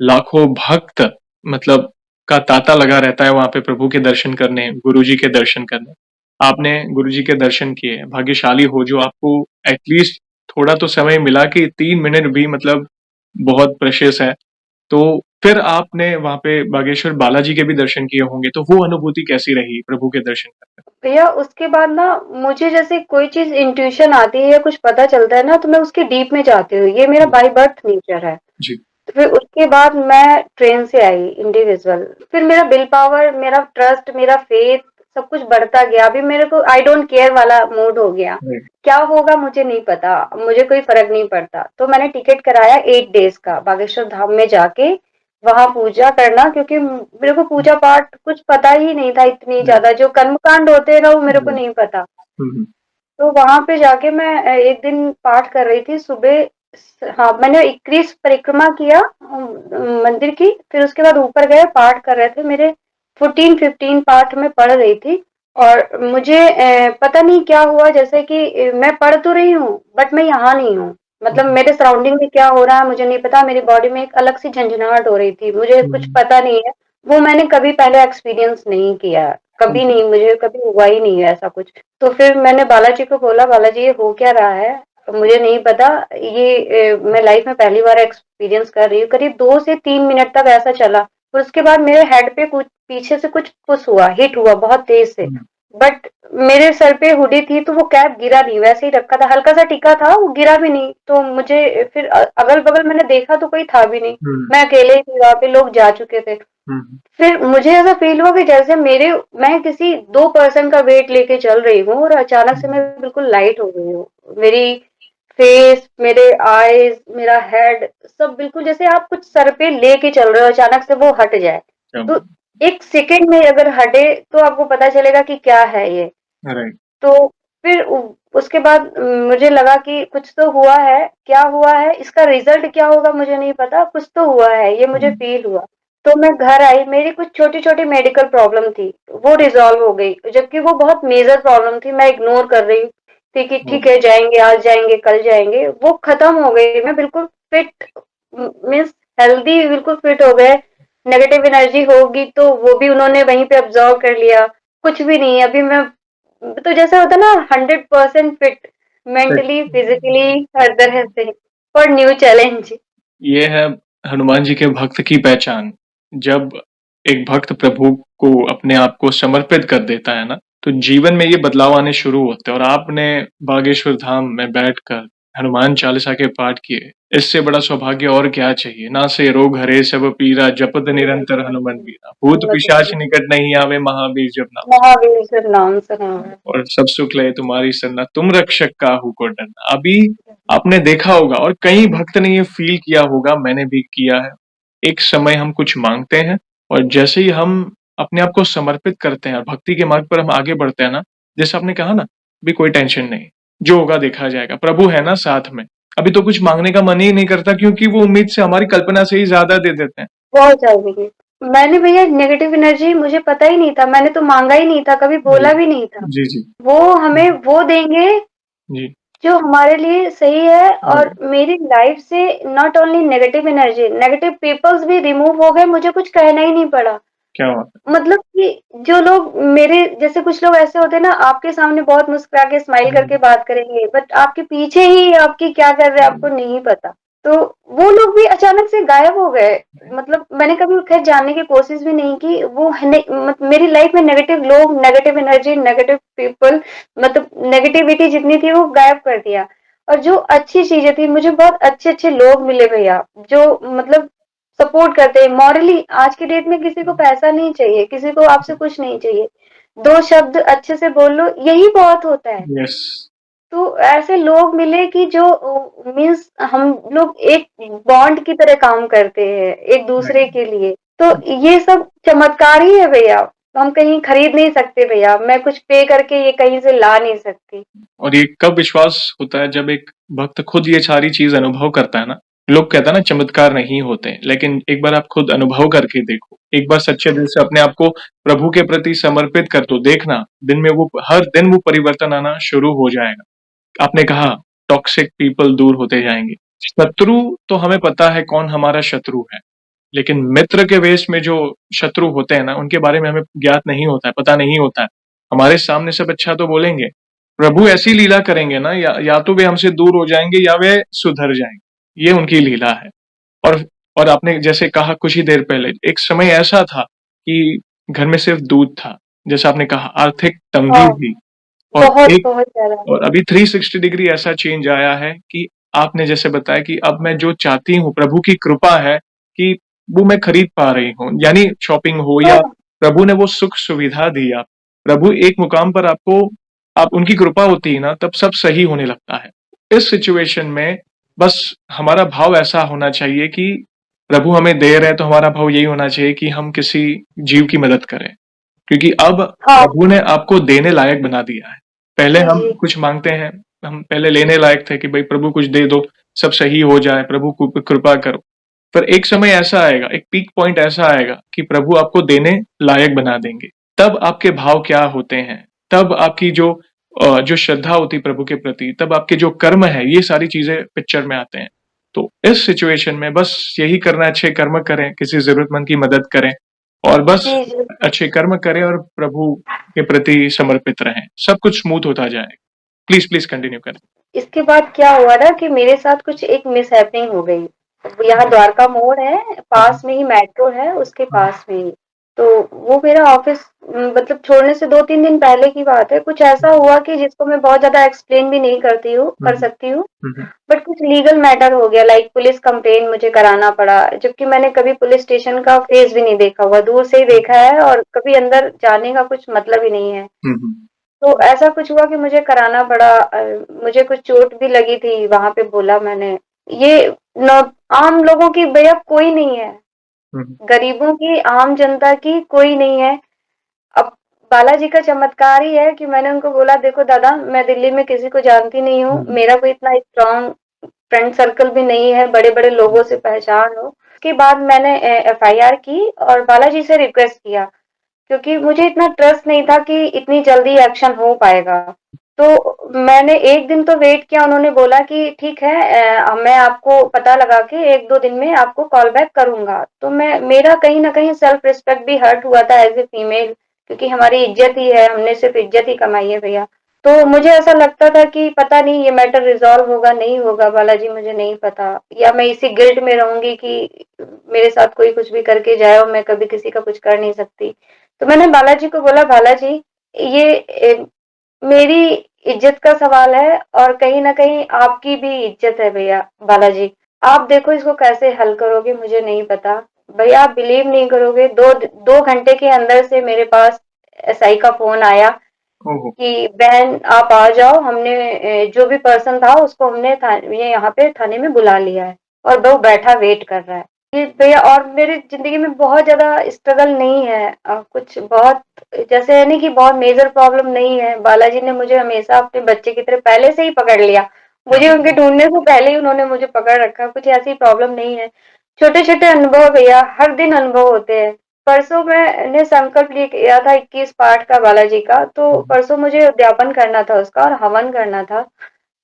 लाखों भक्त मतलब का तांता लगा रहता है वहाँ पे प्रभु के दर्शन करने, गुरुजी के दर्शन करने। आपने गुरुजी के दर्शन किए, भाग्यशाली हो जो आपको एट लीस्ट थोड़ा तो समय मिला कि 3 मिनट भी मतलब बहुत प्रेशियस है। तो फिर आपने वहाँ पे बागेश्वर बालाजी के भी दर्शन किए होंगे, तो वो अनुभूति कैसी रही प्रभु के दर्शन करके? भैया उसके बाद ना मुझे जैसे कोई चीज़ इंट्यूशन आती है या कुछ पता चलता है ना, तो मैं उसके डीप में जाती हूँ। ये मेरा जी, बाय बर्थ नेचर है। जी। तो फिर उसके बाद मैं ट्रेन से आई इंडिविजुअल। फिर मेरा विल पावर, मेरा ट्रस्ट, मेरा फेथ सब कुछ बढ़ता गया। अभी मेरे को आई डोंट केयर वाला मूड हो गया। राइट। क्या होगा मुझे नहीं पता, मुझे कोई फ़र्क नहीं पड़ता। तो मैंने टिकट कराया 8 डेज़ का बागेश्वर धाम में जाके वहाँ पूजा करना, क्योंकि मेरे को पूजा पाठ कुछ पता ही नहीं था इतनी राइट, ज़्यादा। जो कर्मकांड होते हैं ना वो मेरे को राइट। नहीं पता। हुँ, हुँ। तो वहां पे जाके मैं एक दिन पाठ कर रही थी सुबह। हाँ, मैंने 21 परिक्रमा किया मंदिर की। फिर उसके बाद ऊपर गए, पाठ कर रहे थे मेरे 14-15 पाठ में पढ़ रही थी। और मुझे पता नहीं क्या हुआ, जैसे कि मैं पढ़ तो रही हूँ बट मैं यहाँ नहीं हूँ। हुँ, मतलब मेरे सराउंडिंग में क्या हो रहा है मुझे नहीं पता। मेरी बॉडी में एक अलग सी झंझनाहट हो रही थी, मुझे कुछ हुँ, पता नहीं है। वो मैंने कभी पहले एक्सपीरियंस नहीं किया, हुँ, कभी नहीं, मुझे कभी हुआ ही नहीं है ऐसा कुछ। तो फिर मैंने बालाजी को बोला, बालाजी ये हो क्या रहा है? मुझे नहीं पता। ये मैं लाइफ में पहली बार एक्सपीरियंस कर रही हूँ। करीब 2 से 3 मिनट तक ऐसा चला। फिर उसके बाद मेरे हेड पे कुछ पीछे से कुछ पुश हुआ, हिट हुआ बहुत तेज से। हुँ, बट मेरे सर पे हुडी थी तो वो कैप गिरा नहीं, वैसे ही रखा था, हल्का सा टिका था, वो गिरा भी नहीं। तो मुझे फिर अगल बगल मैंने देखा तो कोई था भी नहीं। हुँ, मैं अकेले ही थी वहां पे, लोग जा चुके थे। हुँ, फिर मुझे ऐसा फ़ील हुआ कि जैसे मैं किसी 2 पर्सन का वेट लेके चल रही हूँ और अचानक से मैं हुँ। बिल्कुल लाइट हो गई हूँ। मेरी फेस, मेरे आईज़, मेरा हेड सब बिल्कुल जैसे आप कुछ सर पे लेके चल रहे हो, अचानक से वो हट जाए। क्या तो बात 1 सेकंड में अगर हटे तो आपको पता चलेगा कि क्या है ये। है! राइट। तो फिर उसके बाद मुझे लगा कि कुछ तो हुआ है, क्या हुआ है, इसका रिज़ल्ट क्या होगा मुझे नहीं पता, कुछ तो हुआ है, ये मुझे हुँ, फ़ील हुआ। तो मैं घर आई, मेरी कुछ छोटी-छोटी मेडिकल प्रॉब्लम थी, वो रिज़ॉल्व हो गई, जबकि वो बहुत मेजर प्रॉब्लम थी, मैं इग्नोर कर रही थी कि ओह! ठीक है जाएँगे, आज जाएँगे, कल जाएँगे, वो खत्म हो गई। मैं बिल्कुल फिट मीन्स हेल्दी बिल्कुल फिट हो गए। नेगेटिव एनर्जी होगी तो वो भी उन्होंने वहीं पे अब्ज़ॉर्ब कर लिया, कुछ भी नहीं है। अभी मैं तो जैसा होता है ना 100% फिट, फिट मेंटली, फिज़िकली, हर तरह से फॉर न्यू चैलेंज। ये है हनुमान जी के भक्त की पहचान। जब एक भक्त प्रभु को अपने आप को समर्पित कर देता है ना, तो जीवन में ये बदलाव आने शुरू होते हैं और आपने बागेश्वर धाम में बैठकर हनुमान चालीसा के पाठ किए। इससे बड़ा सौभाग्य और क्या चाहिए? नासे रोग हरे सब पीरा, जपत निरंतर हनुमन बीरा। भूत पिशाच निकट नहीं आवे, महावीर जब नाम। महावीर जब नाम सुनावे। और सब सुख लय तुम्हारी सरना, तुम रक्षक काहू को डरना। अभी आपने देखा होगा और कई भक्त ने ये फील किया होगा, मैंने भी किया है। एक समय हम कुछ मांगते हैं और जैसे ही हम अपने आप को समर्पित करते हैं और भक्ति के मार्ग पर हम आगे बढ़ते हैं ना, जैसे आपने कहा ना, अभी कोई टेंशन नहीं, जो होगा देखा जाएगा, प्रभु है ना साथ में। अभी तो कुछ मांगने का मन ही नहीं करता क्योंकि वो उम्मीद से हमारी कल्पना से ही ज्यादा दे देते हैं। बहुत ज़्यादा। मैंने भैया नेगेटिव एनर्जी मुझे पता ही नहीं था, मैंने तो माँगा ही नहीं था, कभी जी, बोला भी नहीं था। जी, जी, वो हमें वो देंगे जी, जो हमारे लिए सही है। और राइट, मेरी लाइफ से not only negative energy, negative peoples भी रिमूव हो गए, मुझे कुछ कहना ही नहीं पड़ा। क्या बात है। मतलब कि जो लोग मेरे जैसे, कुछ लोग ऐसे होते हैं ना, आपके सामने बहुत मुस्कुरा के स्माइल करके हम्म, बात करेंगे बट आपके पीछे ही आपकी क्या कर रहे हैं आपको नहीं पता। तो वो लोग भी अचानक से गायब हो गए। मतलब मैंने कभी खैर जानने की कोशिश भी नहीं की। वो मेरी लाइफ में नेगेटिव लोग, नेगेटिव एनर्जी, नेगेटिव पीपल, मतलब नेगेटिविटी जितनी थी वो गायब कर दिया। और जो अच्छी चीजें थी, मुझे बहुत अच्छे अच्छे लोग मिले भैया, जो मतलब सपोर्ट करते हैं मॉरली। आज की डेट में किसी को पैसा नहीं चाहिए, किसी को आपसे कुछ नहीं चाहिए, 2 शब्द अच्छे से बोल लो यही बहुत होता है। यस, तो ऐसे लोग मिले कि जो मीन्स हम लोग एक बॉन्ड की तरह काम करते हैं एक दूसरे राइट। के लिए। तो ये सब चमत्कार ही है भैया। हम कहीं खरीद नहीं सकते भैया, मैं कुछ पे करके ये कहीं से ला नहीं सकती। और ये कब विश्वास होता है, जब एक भक्त खुद ये सारी चीज अनुभव करता है ना। लोग कहते हैं ना चमत्कार नहीं होते, लेकिन एक बार आप खुद अनुभव करके देखो, एक बार सच्चे दिल से अपने आप को प्रभु के प्रति समर्पित कर दो, देखना दिन में वो हर दिन वो परिवर्तन आना शुरू हो जाएगा। आपने कहा टॉक्सिक पीपल दूर होते जाएंगे। शत्रु तो हमें पता है कौन हमारा शत्रु है, लेकिन मित्र के वेश में जो शत्रु होते हैं ना, उनके बारे में हमें ज्ञात नहीं होता है, पता नहीं होता है। हमारे सामने सब अच्छा तो बोलेंगे, प्रभु ऐसी लीला करेंगे ना, या तो वे हमसे दूर हो जाएंगे या वे सुधर जाएंगे। ये उनकी लीला है। और और आपने जैसे कहा कुछ ही देर पहले, एक समय ऐसा था कि घर में सिर्फ दूध था। जैसा आपने कहा आर्थिक तंगी हाँ, थी। और बहुत, एक बहुत ज़्यादा। और अभी 360 डिग्री ऐसा चेंज आया है कि आपने जैसे बताया कि अब मैं जो चाहती हूँ, प्रभु की कृपा है कि वो मैं खरीद पा रही हूँ, यानी शॉपिंग हो या हाँ, प्रभु ने वो सुख सुविधा दी। आप प्रभु एक मुकाम पर आपको, आप उनकी कृपा होती है ना, तब सब सही होने लगता है। इस सिचुएशन में बस हमारा भाव ऐसा होना चाहिए कि प्रभु हमें दे रहे हैं तो हमारा भाव यही होना चाहिए कि हम किसी जीव की मदद करें, क्योंकि अब हाँ, प्रभु ने आपको देने लायक बना दिया है। पहले जी, हम जी। कुछ मांगते हैं, हम पहले लेने लायक थे कि भाई प्रभु कुछ दे दो, सब सही हो जाए, प्रभु कृपा करो। पर एक समय ऐसा आएगा, एक पीक पॉइंट ऐसा आएगा कि प्रभु आपको देने लायक बना देंगे। तब आपके भाव क्या होते हैं, तब आपकी जो श्रद्धा होती प्रभु के प्रति, तब आपके जो कर्म है, ये सारी चीजें पिक्चर में आते हैं। तो इस सिचुएशन में बस यही करना है, अच्छे कर्म करें, किसी जरूरतमंद की मदद करें, और बस जी, जी। अच्छे कर्म करें और प्रभु के प्रति समर्पित रहें, सब कुछ स्मूथ होता जाएगा। प्लीज प्लीज कंटिन्यू करें। इसके बाद क्या हुआ ना कि मेरे साथ कुछ एक मिसहैपनिंग हो गई। यहाँ जी। द्वारका मोड़ है, हम्म, पास में ही मेट्रो है, उसके हम्म, पास में ही। तो वो मेरा ऑफिस मतलब छोड़ने से 2-3 दिन पहले की बात है। कुछ ऐसा हुआ कि जिसको मैं बहुत ज़्यादा एक्सप्लेन भी नहीं कर हम्म, सकती हूँ। हम्म, बट कुछ लीगल मैटर हो गया, लाइक पुलिस कंप्लेन मुझे कराना पड़ा, जबकि मैंने कभी पुलिस स्टेशन का फेस भी नहीं देखा हुआ, दूर से ही देखा है और कभी अंदर जाने का कुछ मतलब ही नहीं है। हम्म, तो ऐसा कुछ हुआ कि मुझे कराना पड़ा। मुझे कुछ चोट भी लगी थी, वहां पे बोला मैंने। ये न, आम लोगों की भैया कोई नहीं है, हम्म, गरीबों की, आम जनता की कोई नहीं है। अब बालाजी का चमत्कार ही है कि मैंने उनको बोला, देखो दादा, मैं दिल्ली में किसी को जानती नहीं हूँ, हम्म, मेरा कोई इतना स्ट्रांग फ्रेंड सर्कल भी नहीं है, बड़े बड़े लोगों से पहचान हो। उसके बाद मैंने एफआईआर की और बालाजी से रिक्वेस्ट किया, क्योंकि मुझे इतना ट्रस्ट नहीं था कि इतनी जल्दी एक्शन हो पाएगा। तो मैंने 1 दिन तो वेट किया, उन्होंने बोला कि ठीक है, मैं आपको पता लगा के 1-2 दिन में आपको कॉल बैक करूँगा। तो मैं, मेरा कहीं न कहीं सेल्फ रिस्पेक्ट भी हर्ट हुआ था एज़ अ फीमेल, क्योंकि हमारी इज़्ज़त ही है, हमने सिर्फ़ इज़्ज़त ही कमाई है भैया। तो मुझे ऐसा लगता था कि पता नहीं ये मैटर रिज़ॉल्व होगा, नहीं होगा बालाजी, मुझे नहीं पता, या मैं इसी गिल्ट में रहूँगी कि मेरे साथ कोई कुछ भी करके जाए और मैं कभी किसी का कुछ कर नहीं सकती। तो मैंने बालाजी को बोला, बालाजी, ये मेरी इज्जत का सवाल है और कहीं न कहीं आपकी भी इज्जत है भैया, बालाजी। आप देखो इसको कैसे हल करोगे, मुझे नहीं पता। भैया आप बिलीव नहीं करोगे, 2 घंटे के अंदर से मेरे पास एसआई का फ़ोन आया ओहो। कि बहन आप आ जाओ, हमने जो भी पर्सन था उसको हमने ये यहाँ पे थाने में बुला लिया है और वो बैठा वेट कर रहा है। ये भैया, और मेरी जिंदगी में बहुत ज्यादा स्ट्रगल नहीं है, कुछ बहुत जैसे है नहीं कि बहुत मेजर प्रॉब्लम नहीं है। बालाजी ने मुझे हमेशा अपने बच्चे की तरह पहले से ही पकड़ लिया, क्या मुझे बात उनके है। ढूंढने से पहले ही उन्होंने मुझे पकड़ रखा, कुछ ऐसी प्रॉब्लम नहीं है। छोटे छोटे अनुभव भैया, हर दिन अनुभव होते हैं। परसों मैंने संकल्प लिया था 21 पाठ का बालाजी का, तो हम्म, परसों मुझे उद्यापन करना था उसका और हवन करना था।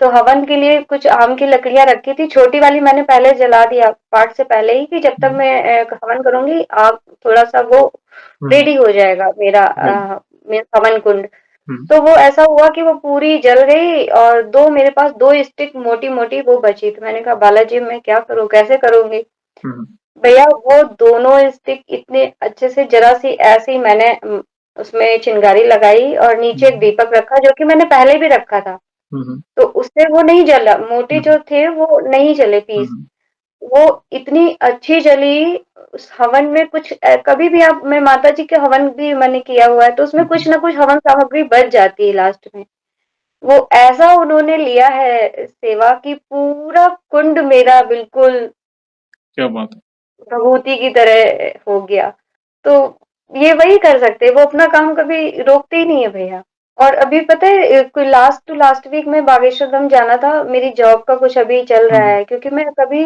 तो हवन के लिए कुछ आम की लकड़ियां रखी थी, छोटी वाली मैंने पहले जला दिया पाठ से पहले ही, कि जब तक हम्म, मैं हवन करूंगी आग थोड़ा सा वो हम्म, रेडी हो जाएगा मेरा right, हवन कुंड। हम्म, तो वो ऐसा हुआ कि वो पूरी जल गई और दो मेरे पास दो स्टिक मोटी मोटी वो बची। तो मैंने कहा बालाजी मैं क्या करूं, कैसे करूंगी। हम्म, भैया वो दोनों स्टिक इतने अच्छे से, जरा सी ऐसे ही मैंने उसमें चिंगारी लगाई और नीचे एक हम्म, दीपक रखा जो कि मैंने पहले भी रखा था। हम्म, तो उससे वो नहीं जला, मोटे हम्म, जो थे वो नहीं जले पीस। हम्म, वो इतनी अच्छी जली। उस हवन में कुछ कभी भी आप, मैं माता जी के हवन भी मैंने किया हुआ है, तो उसमें कुछ हम्म, ना कुछ हवन सामग्री बच जाती है लास्ट में। वो ऐसा उन्होंने लिया है सेवा की पूरा कुंड मेरा बिल्कुल क्या बात है। भभूति की तरह हो गया। तो ये वही कर सकते हैं, वो अपना काम कभी रोकते ही नहीं है भैया। और अभी पता है कोई लास्ट टू लास्ट वीक में बागेश्वर धाम जाना था, मेरी जॉब का कुछ अभी चल रहा हम्म, है, क्योंकि मैं कभी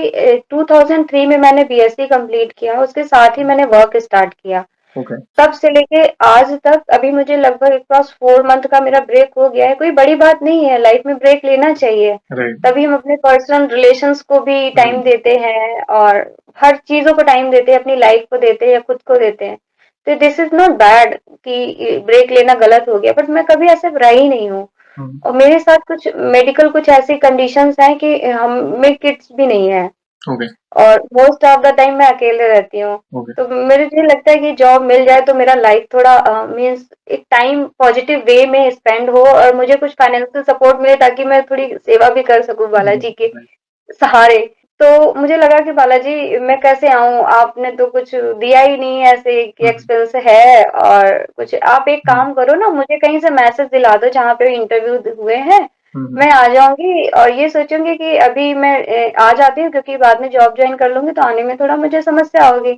2003 में मैंने बीएससी कंप्लीट किया, उसके साथ ही मैंने वर्क स्टार्ट किया। ओके। तब से लेके आज तक अभी मुझे लगभग एक पास 4 मंथ का मेरा ब्रेक हो गया है। कोई बड़ी बात नहीं है, लाइफ में ब्रेक लेना चाहिए। राइट। तभी हम अपने पर्सनल रिलेशंस को भी टाइम राइट। देते हैं और हर चीजों को टाइम देते हैं, अपनी लाइफ को देते हैं या खुद को देते हैं। तो दिस इज नॉट बैड कि ब्रेक लेना गलत हो गया, बट मैं कभी ऐसे रही नहीं हूँ। हम्म, और मेरे साथ कुछ मेडिकल कुछ ऐसी कंडीशंस हैं कि हम में किड्स भी नहीं है, ओके। और मोस्ट ऑफ द टाइम मैं अकेले रहती हूँ। ओके। तो मेरे लिए लगता है कि जॉब मिल जाए तो मेरा लाइफ थोड़ा मीन्स एक टाइम पॉजिटिव वे में स्पेंड हो और मुझे कुछ फाइनेंशियल सपोर्ट मिले, ताकि मैं थोड़ी सेवा भी कर सकूं बालाजी के राइट। सहारे। तो मुझे लगा कि बालाजी मैं कैसे आऊं, आपने तो कुछ दिया ही नहीं ऐसे कि हम्म, एक्सपेंस है और कुछ। आप एक काम करो ना, मुझे कहीं से मैसेज दिला दो जहाँ पे इंटरव्यू हुए हैं, हम्म, मैं आ जाऊंगी। और ये सोचूंगी कि अभी मैं आ जाती हूँ, क्योंकि बाद में जॉब ज्वाइन कर लूंगी तो आने में थोड़ा मुझे समस्या होगी।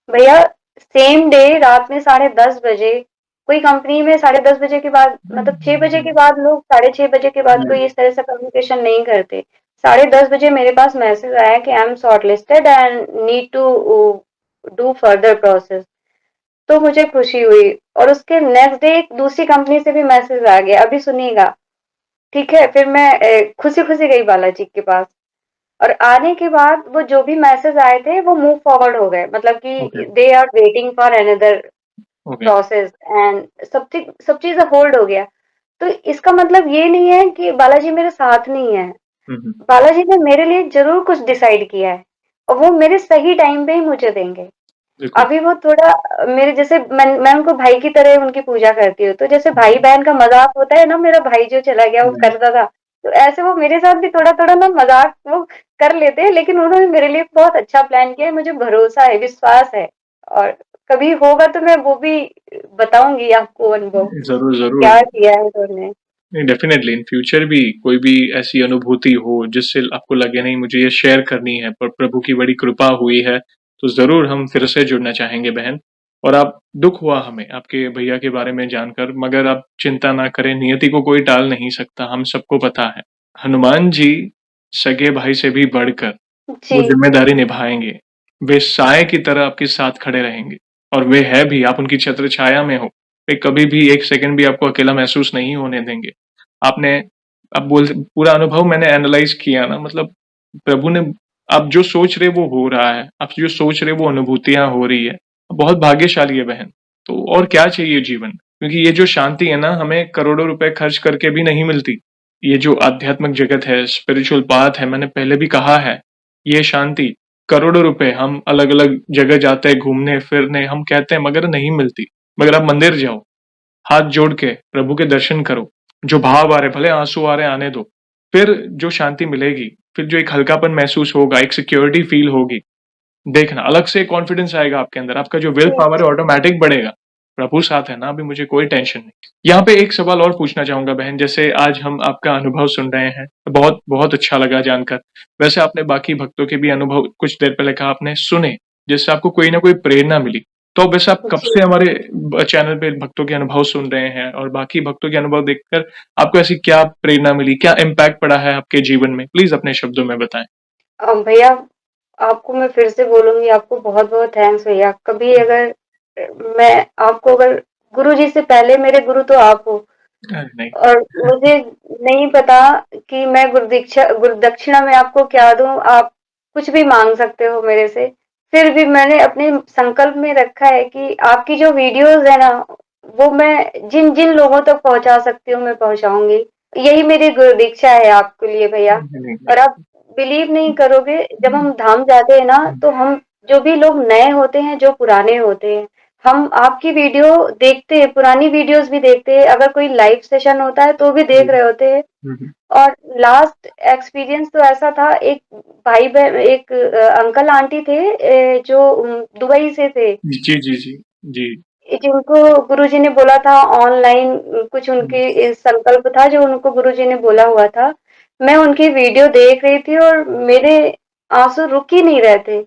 भैया सेम डे रात में 10:30 बजे, कोई कंपनी में 10:30 बजे के बाद, मतलब 6 बजे के बाद लोग 6:30 बजे के बाद कोई इस तरह से कम्युनिकेशन नहीं करते। 10:30 बजे मेरे पास मैसेज आया कि I am shortlisted and need to do further process. तो मुझे खुशी हुई। और उसके नेक्स्ट डे एक दूसरी कंपनी से भी मैसेज आ गया, अभी सुनिएगा। ठीक है, फिर मैं खुशी खुशी गई बालाजी के पास। और आने के बाद वो जो भी मैसेज आए थे वो मूव फॉरवर्ड हो गए, मतलब ओके। कि they are waiting for another okay. Process and सब चीज होल्ड हो गया। तो इसका मतलब ये नहीं है कि बालाजी मेरे साथ नहीं है। हम्म, बालाजी ने मेरे लिए जरूर कुछ डिसाइड किया है, और वो मेरे सही टाइम पे ही मुझे देंगे। बिल्कुल। अभी वो थोड़ा मेरे जैसे मैं उनको भाई की तरह उनकी पूजा करती हूँ, तो जैसे भाई बहन का मजाक होता है ना, मेरा भाई जो चला गया वो राइट। करता था, तो ऐसे वो मेरे साथ भी थोड़ा थोड़ा ना मजाक वो कर लेते हैं। लेकिन उन्होंने मेरे लिए बहुत अच्छा प्लान किया है, मुझे भरोसा है, विश्वास है। और कभी होगा तो मैं वो भी बताऊंगी आपको अनुभव, जरूर जरूर। क्या किया है उन्होंने। नहीं, डेफिनेटली इन फ्यूचर भी कोई भी ऐसी अनुभूति हो जिससे आपको लगे नहीं मुझे ये शेयर करनी है, पर प्रभु की बड़ी कृपा हुई है, तो जरूर हम फिर से जुड़ना चाहेंगे बहन। और आप दुख हुआ हमें आपके भैया के बारे में जानकर, मगर आप चिंता ना करें, नियति को कोई टाल नहीं सकता, हम सबको पता है। हनुमान जी सगे भाई से भी बढ़कर वो जी। जिम्मेदारी निभाएंगे। वे साए की तरह आपके साथ खड़े रहेंगे, और वे है भी, आप उनकी छत्र छाया में हो। वे कभी भी एक सेकंड भी आपको अकेला महसूस नहीं होने देंगे। आपने अब बोल पूरा अनुभव मैंने एनालाइज किया ना, मतलब प्रभु ने, आप जो सोच रहे वो हो रहा है, आप जो सोच रहे वो अनुभूतियां हो रही है। बहुत भाग्यशाली है बहन। तो और क्या चाहिए जीवन, क्योंकि ये जो शांति है ना हमें करोड़ों रुपए खर्च करके भी नहीं मिलती। ये जो आध्यात्मिक जगत है, स्पिरिचुअल पाथ है, मैंने पहले भी कहा है, ये शांति करोड़ों रुपए हम अलग अलग जगह जाते हैं घूमने फिरने, हम कहते हैं, मगर नहीं मिलती। मगर आप मंदिर जाओ, हाथ जोड़ के प्रभु के दर्शन करो, जो भाव आ रहे, भले आंसू आ रहे आने दो, फिर जो शांति मिलेगी, फिर जो एक हल्कापन महसूस होगा, एक सिक्योरिटी फील होगी, देखना अलग से कॉन्फिडेंस आएगा आपके अंदर, आपका जो विल जी। पावर है ऑटोमेटिक बढ़ेगा। प्रभु साथ है ना, अभी मुझे कोई टेंशन नहीं। यहाँ पे एक सवाल और पूछना चाहूंगा बहन, जैसे आज हम आपका अनुभव सुन रहे हैं, बहुत बहुत अच्छा लगा जानकर। वैसे आपने बाकी भक्तों के भी अनुभव कुछ देर पहले कहा आपने सुने, जिससे आपको कोई ना कोई प्रेरणा मिली। तो अब वैसे आप कब जी। से हमारे चैनल पे भक्तों के अनुभव सुन रहे हैं, और बाकी भक्तों के अनुभव देखकर आपको ऐसी क्या प्रेरणा मिली, क्या इम्पैक्ट पड़ा है आपके जीवन में, प्लीज अपने शब्दों में बताएं। भैया आपको मैं फिर से बोलूंगी, आपको बहुत बहुत थैंक्स भैया। कभी अगर मैं आपको, अगर गुरु जी से पहले मेरे गुरु तो आप हो। अरे नहीं। और मुझे नहीं पता कि मैं गुरु दक्षिणा में आपको क्या दूं। आप कुछ भी मांग सकते हो मेरे से, फिर भी मैंने अपने संकल्प में रखा है कि आपकी जो वीडियोस है ना, वो मैं जिन जिन लोगों तक पहुंचा सकती हूँ मैं पहुंचाऊंगी। यही मेरी गुरु दीक्षा है आपके लिए भैया। नहीं, नहीं, और नहीं। आप बिलीव नहीं करोगे, जब हम धाम जाते हैं ना, तो हम जो भी लोग नए होते हैं, जो पुराने होते हैं, हम आपकी वीडियो देखते हैं, पुरानी वीडियोस भी देखते हैं, अगर कोई लाइव सेशन होता है तो भी देख रहे होते हैं। हम्म, और लास्ट एक्सपीरियंस तो ऐसा था, एक भाई बहन, एक अंकल आंटी थे, जो दुबई से थे, जी जी जी जी। जिनको गुरुजी ने बोला था ऑनलाइन, कुछ हम्म, उनके संकल्प था जो उनको गुरुजी ने बोला हुआ था। मैं उनकी वीडियो देख रही थी और मेरे आंसू रुक ही नहीं रहे थे।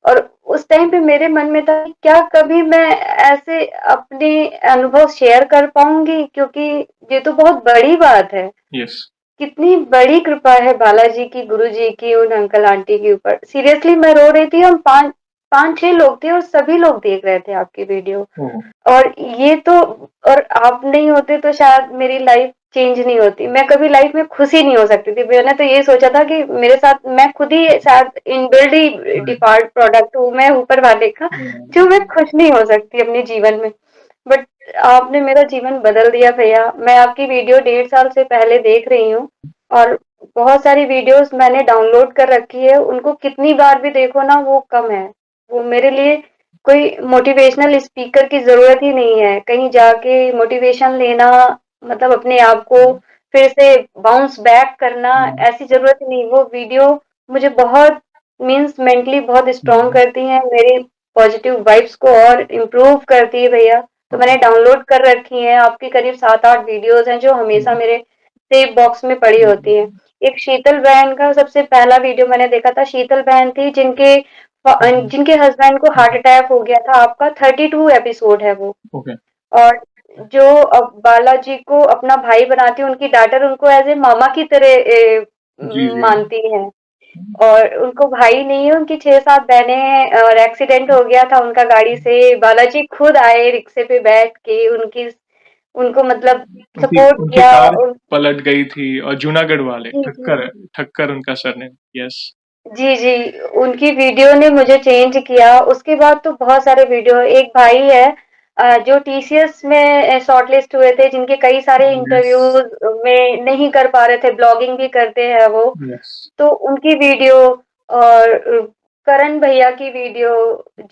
और उस टाइम पे मेरे मन में था कि क्या कभी मैं ऐसे अपने अनुभव शेयर कर पाऊँगी? क्योंकि ये तो बहुत बड़ी बात है। यस। कितनी बड़ी कृपा है बालाजी की, गुरुजी की उन अंकल आंटी के ऊपर। सीरियसली मैं रो रही थी, हम 5-6 लोग थे और सभी लोग देख रहे थे आपकी वीडियो। ओह! और ये तो और आप नहीं होते तो शायद मेरी लाइफ चेंज नहीं होती। मैं कभी लाइफ में खुश ही नहीं हो सकती थी। मैंने तो ये सोचा था कि मेरे साथ मैं खुद ही शायद इनबिल्ट ही राइट। डिफ़ॉल्ट प्रोडक्ट हूँ मैं ऊपर वाले का, जो मैं खुश नहीं हो सकती अपने जीवन में। बट आपने मेरा जीवन बदल दिया भैया। मैं आपकी वीडियो 1.5 साल से पहले देख रही हूँ और बहुत सारी वीडियोज़ मैंने डाउनलोड कर रखी है। उनको कितनी बार भी देखो ना वो कम है। वो मेरे लिए कोई मोटिवेशनल स्पीकर की ज़रूरत ही नहीं है। कहीं जाके मोटिवेशन लेना मतलब अपने आप को फिर से बाउंस बैक करना हुँ, ऐसी ज़रूरत ही नहीं। वो वीडियो मुझे बहुत मीन्स मेंटली बहुत स्ट्रॉन्ग हुँ, करती हैं। मेरी पॉजिटिव वाइब्स को और इम्प्रूव करती है भैया। तो मैंने ओके। डाउनलोड कर रखी हैं। आपकी करीब 7-8 वीडियोज़ हैं जो हमेशा हुँ, मेरे सेव बॉक्स में पड़ी होती हैं। हुँ, एक शीतल बहन का सबसे पहला वीडियो मैंने देखा था। शीतल बहन थी हुँ, जिनके हस्बैंड को हार्ट हुँ, अटैक हो गया था। आपका 32 एपिसोड है वो। ओके। और जो बालाजी को अपना भाई बनाती है, उनकी डॉटर उनको एज़ ए मामा की तरह जी, जी। मानती हैं। और उनको भाई नहीं है, उनकी 6-7 बहनें हैं और एक्सीडेंट हो गया था उनका गाड़ी से। बालाजी खुद आए रिक्शे पे बैठ के उनको मतलब उनकी सपोर्ट उनकी किया कार और पलट गई थी और जूनागढ़ वाले जी, ठक्कर जी। ठक्कर उनका सरनेम। यस। जी, जी। उनकी वीडियो ने मुझे चेंज किया। उसके बाद तो बहुत सारे वीडियो एक भाई है जो टीसीएस में शॉर्टलिस्ट हुए थे, जिनके कई सारे यस, इंटरव्यूज़ में नहीं कर पा रहे थे, ब्लॉगिंग भी करते हैं वो। यस, तो उनकी वीडियो और करण भैया की वीडियो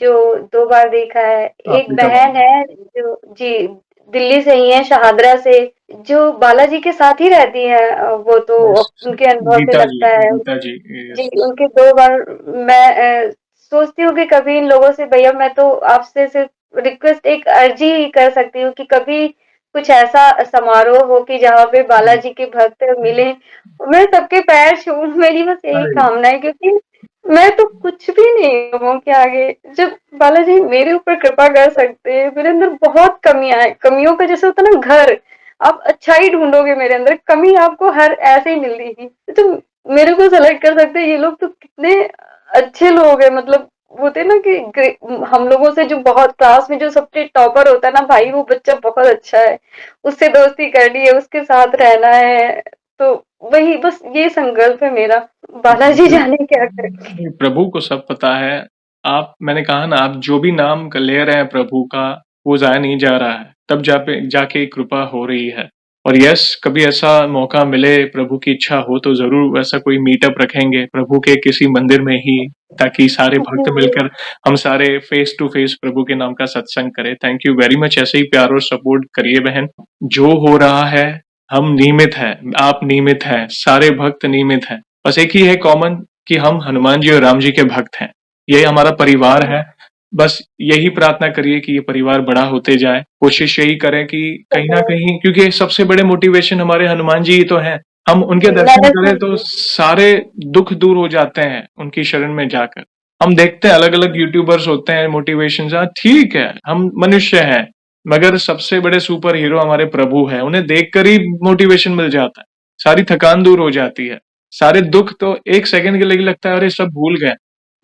जो 2 बार देखा है। एक आफ्रिका बहन वाले। है जो जी, दिल्ली से ही है शहादरा से, जो बालाजी के साथ ही रहती हैं वो तो यस, उनके अनुभव से लगता है। गीता जी, जी, यस। उनके 2 बार मैं सोचती हूँ कि कभी इन लोगों से भैया मैं तो आपसे सिर्फ़ रिक्वेस्ट एक अर्ज़ी ही कर सकती हूँ कि कभी कुछ ऐसा समारोह हो कि जहाँ पे हुँ, बालाजी के भक्त मिलें। मैं सबके पैर छूऊँ, मेरी बस यही अरे! कामना है क्योंकि मैं तो कुछ भी नहीं हूँ लोगों के आगे। जब बालाजी मेरे ऊपर कृपा कर सकते हैं, मेरे अंदर बहुत कमियाँ हैं। कमियों का जैसे होता है ना घर, आप अच्छाई ढूँढोगे मेरे अंदर, कमी आपको हर ऐसे ही मिलेगी। तो मेरे को सेलेक्ट कर सकते हैं ये लोग तो कितने अच्छे लोग हैं। मतलब होते हैं ना कि हम लोगों से जो बहुत क्लास में जो सबसे टॉपर होता है ना भाई वो बच्चा बहुत अच्छा है, उससे दोस्ती करनी है, उसके साथ रहना है। तो वही बस ये संकल्प है मेरा। बालाजी जाने क्या करे। प्रभु को सब पता है। आप मैंने कहा ना आप जो भी नाम ले रहे हैं प्रभु का वो जाया नहीं जा रहा है। तब जाके कृपा हो रही है। और यस कभी ऐसा मौका मिले प्रभु की इच्छा हो तो जरूर वैसा कोई मीटअप रखेंगे प्रभु के किसी मंदिर में ही ताकि सारे भक्त जी, मिलकर हम सारे फेस टू फेस प्रभु के नाम का सत्संग करें। थैंक यू वेरी मच ऐसे ही प्यार और सपोर्ट करिए बहन। जो हो रहा है हम नियमित हैं आप नियमित हैं सारे भक्त नियमित हैं। बस एक ही है कॉमन कि हम हनुमान जी और राम जी के भक्त हैं। यही हमारा परिवार है। बस यही प्रार्थना करिए कि ये परिवार बड़ा होते जाए। कोशिश यही करें कि कहीं न कहीं क्योंकि सबसे बड़े मोटिवेशन हमारे हनुमान जी ही तो हैं। हम उनके दर्शन मैंने करें तो सारे दुःख दूर हो जाते हैं उनकी शरण में जाकर। हम देखते हैं अलग-अलग यूट्यूबर्स होते हैं मोटिवेशन हाँ, ठीक है, हम मनुष्य हैं। मगर सबसे बड़े सुपर हीरो हमारे प्रभु हैं। उन्हें देखकर ही मोटिवेशन मिल जाता है। सारी थकान दूर हो जाती है। सारे दुःख तो 1 सेकंड के लिए लगता है अरे सब भूल गए।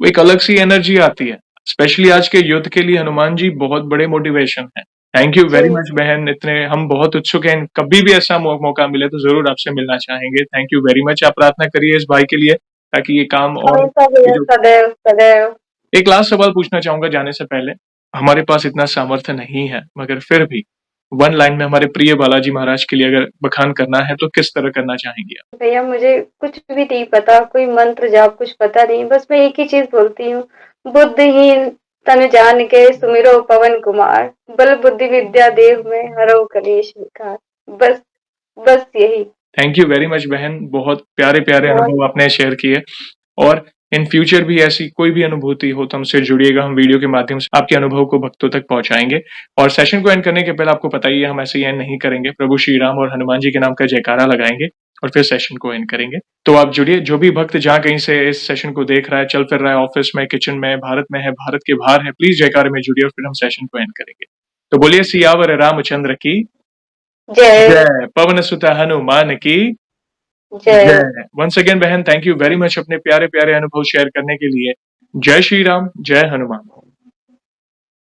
वो एक अलग सी एनर्जी आती है। स्पेशली आज के युद्ध के लिए हनुमान जी बहुत बड़े मोटिवेशन हैं। Thank you ji, very much बहन इतने हम बहुत उत्सुक हैं कभी भी ऐसा मौका मिले तो जरूर आपसे मिलना चाहेंगे। थैंक यू वेरी मच आप प्रार्थना करिए इस भाई के लिए ताकि ये काम और हमेशा ये भैया जो सदैव, सदैव। एक लास्ट सवाल पूछना चाहूंगा जाने से पहले। हमारे पास इतना सामर्थ्य नहीं है मगर फिर भी वन लाइन में हमारे प्रिय बालाजी महाराज के लिए अगर बखान करना है तो किस तरह करना चाहेंगे आप? भैया मुझे कुछ भी नहीं पता, कोई मंत्र जाप कुछ पता नहीं। बस मैं एक ही चीज़ बोलती हूँ, बुद्धिहीन तनु जानिके सुमिरो पवन कुमार, बल बुद्धि विद्या देव में हरऊ कलेश विकार। बस बस यही। थैंक यू वेरी मच बहन बहुत प्यारे प्यारे बहुत अनुभव आपने शेयर किए। और इन फ्यूचर भी ऐसी कोई भी अनुभूति हो तो हमसे जुड़िएगा हम वीडियो के माध्यम से आपके अनुभव को भक्तों तक पहुंचाएंगे। और सेशन को एंड करने के पहले आपको पता ही है हम ऐसे ही एंड नहीं करेंगे प्रभु श्री राम और हनुमान जी के नाम का जयकारा लगाएंगे और फिर सेशन को एंड करेंगे। तो आप जुड़िए, जो भी भक्त जहाँ कहीं से इस सेशन को देख रहा है, चल फिर रहा है, ऑफिस में, किचन में, भारत में है, भारत के बाहर है, प्लीज जयकारे में जुड़िए और फिर हम सेशन को एंड करेंगे। तो बोलिए सियावर रामचंद्र की जय जय, पवन सुत हनुमान की जय। जय। वंस अगेन बहन, थैंक यू वेरी मच अपने प्यारे प्यारे अनुभव शेयर करने के लिए। जय श्री राम, जय हनुमान।